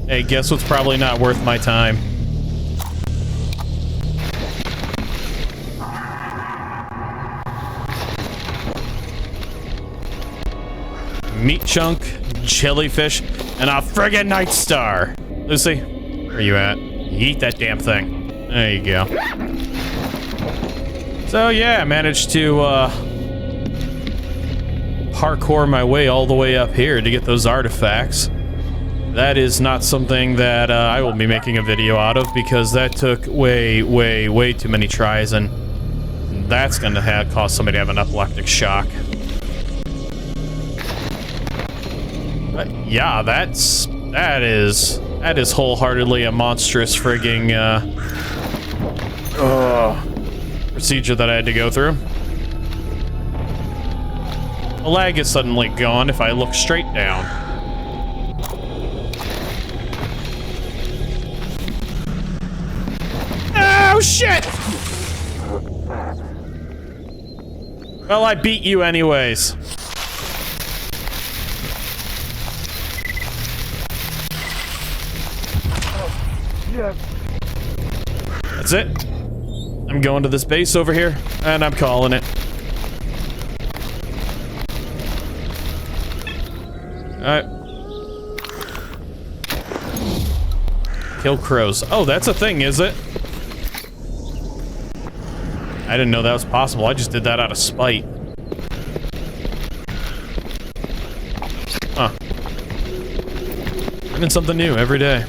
Hey, guess what's probably not worth my time? Meat chunk, jellyfish, and a friggin' night star. Lucy, where you at? Eat that damn thing. There you go. So yeah, I managed to parkour my way all the way up here to get those artifacts. That is not something that I will be making a video out of because that took way too many tries, and that's gonna cause somebody to have an epileptic shock. But yeah, that is wholeheartedly a monstrous frigging procedure that I had to go through. The lag is suddenly gone if I look straight down. Oh shit! Well, I beat you anyways. That's it. I'm going to this base over here, and I'm calling it. Alright. Kill crows. Oh, that's a thing, is it? I didn't know that was possible. I just did that out of spite. Learning something new every day.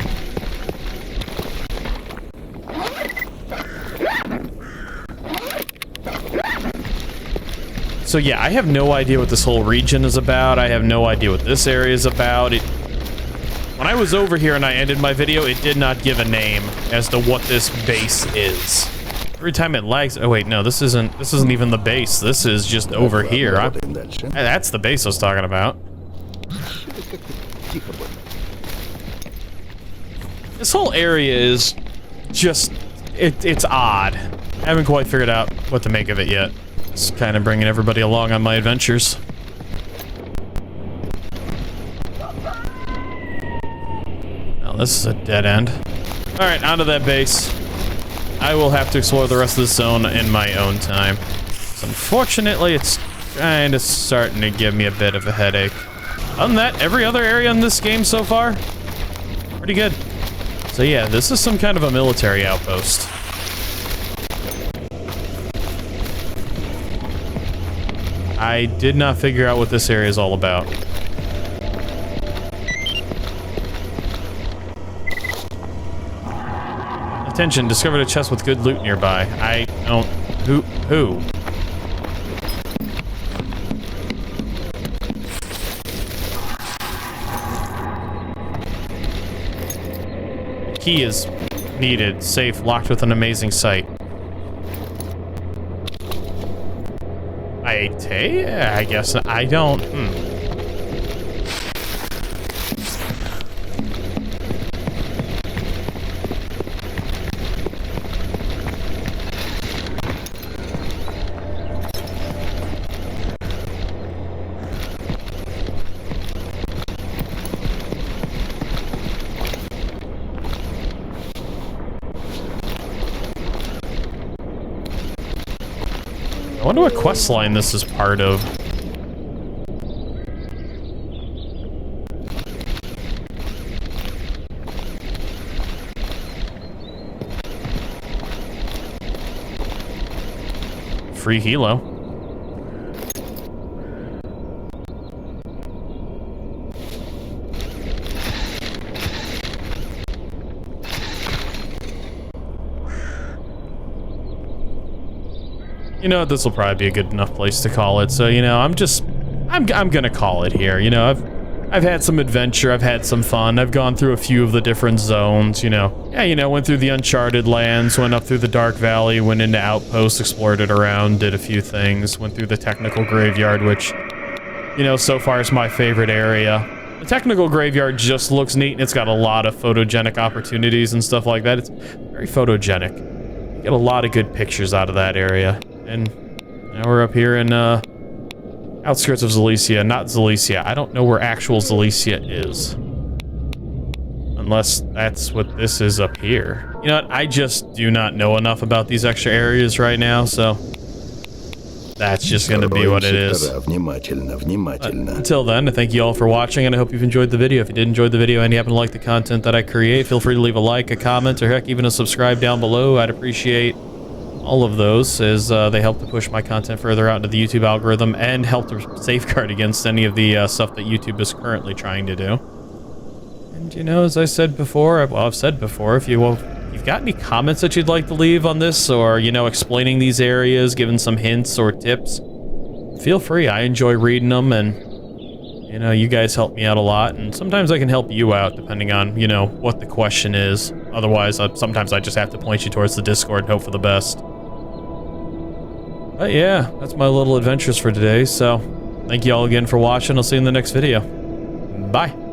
So yeah, I have no idea what this whole region is about. I have no idea what this area is about. When I was over here and I ended my video, it did not give a name as to what this base is. Every time it lags. Oh wait, no, this isn't even the base. This is just over here. That's the base I was talking about. This whole area is just it's odd. I haven't quite figured out what to make of it yet. Just kind of bringing everybody along on my adventures. Now this is a dead end. All right, onto that base. I will have to explore the rest of the zone in my own time. So unfortunately, it's kind of starting to give me a bit of a headache. Other than that, every other area in this game so far, pretty good. So yeah, this is some kind of a military outpost. I did not figure out what this area is all about. Attention, discovered a chest with good loot nearby. I don't... Who? Key is needed. Safe, locked with an amazing sight. I guess I don't. I wonder what quest line this is part of. Free helo. You know, this will probably be a good enough place to call it. So, you know, I'm gonna call it here. You know, I've had some adventure, I've had some fun, I've gone through a few of the different zones, you know. Yeah, you know, went through the uncharted lands, went up through the Dark Valley, went into Outposts, explored it around, did a few things, went through the Technical Graveyard, which, you know, so far is my favorite area. The Technical Graveyard just looks neat, and it's got a lot of photogenic opportunities and stuff like that. It's very photogenic. You get a lot of good pictures out of that area. And now we're up here in outskirts of Zalesia, not Zalesia. I don't know where actual Zalesia is. Unless that's what this is up here. You know what? I just do not know enough about these extra areas right now, so that's just going to be what it is. Until then, I thank you all for watching, and I hope you've enjoyed the video. If you did enjoy the video and you happen to like the content that I create, feel free to leave a like, a comment, or heck, even a subscribe down below. I'd appreciate all of those, as they help to push my content further out into the YouTube algorithm and help to safeguard against any of the stuff that YouTube is currently trying to do. And you know, as I said before, I've said before, if you've got any comments that you'd like to leave on this, or, you know, explaining these areas, giving some hints or tips, feel free. I enjoy reading them, and, you know, you guys help me out a lot, and sometimes I can help you out depending on, you know, what the question is. Otherwise, sometimes I just have to point you towards the Discord and hope for the best. But yeah, that's my little adventures for today, so thank you all again for watching. I'll see you in the next video. Bye.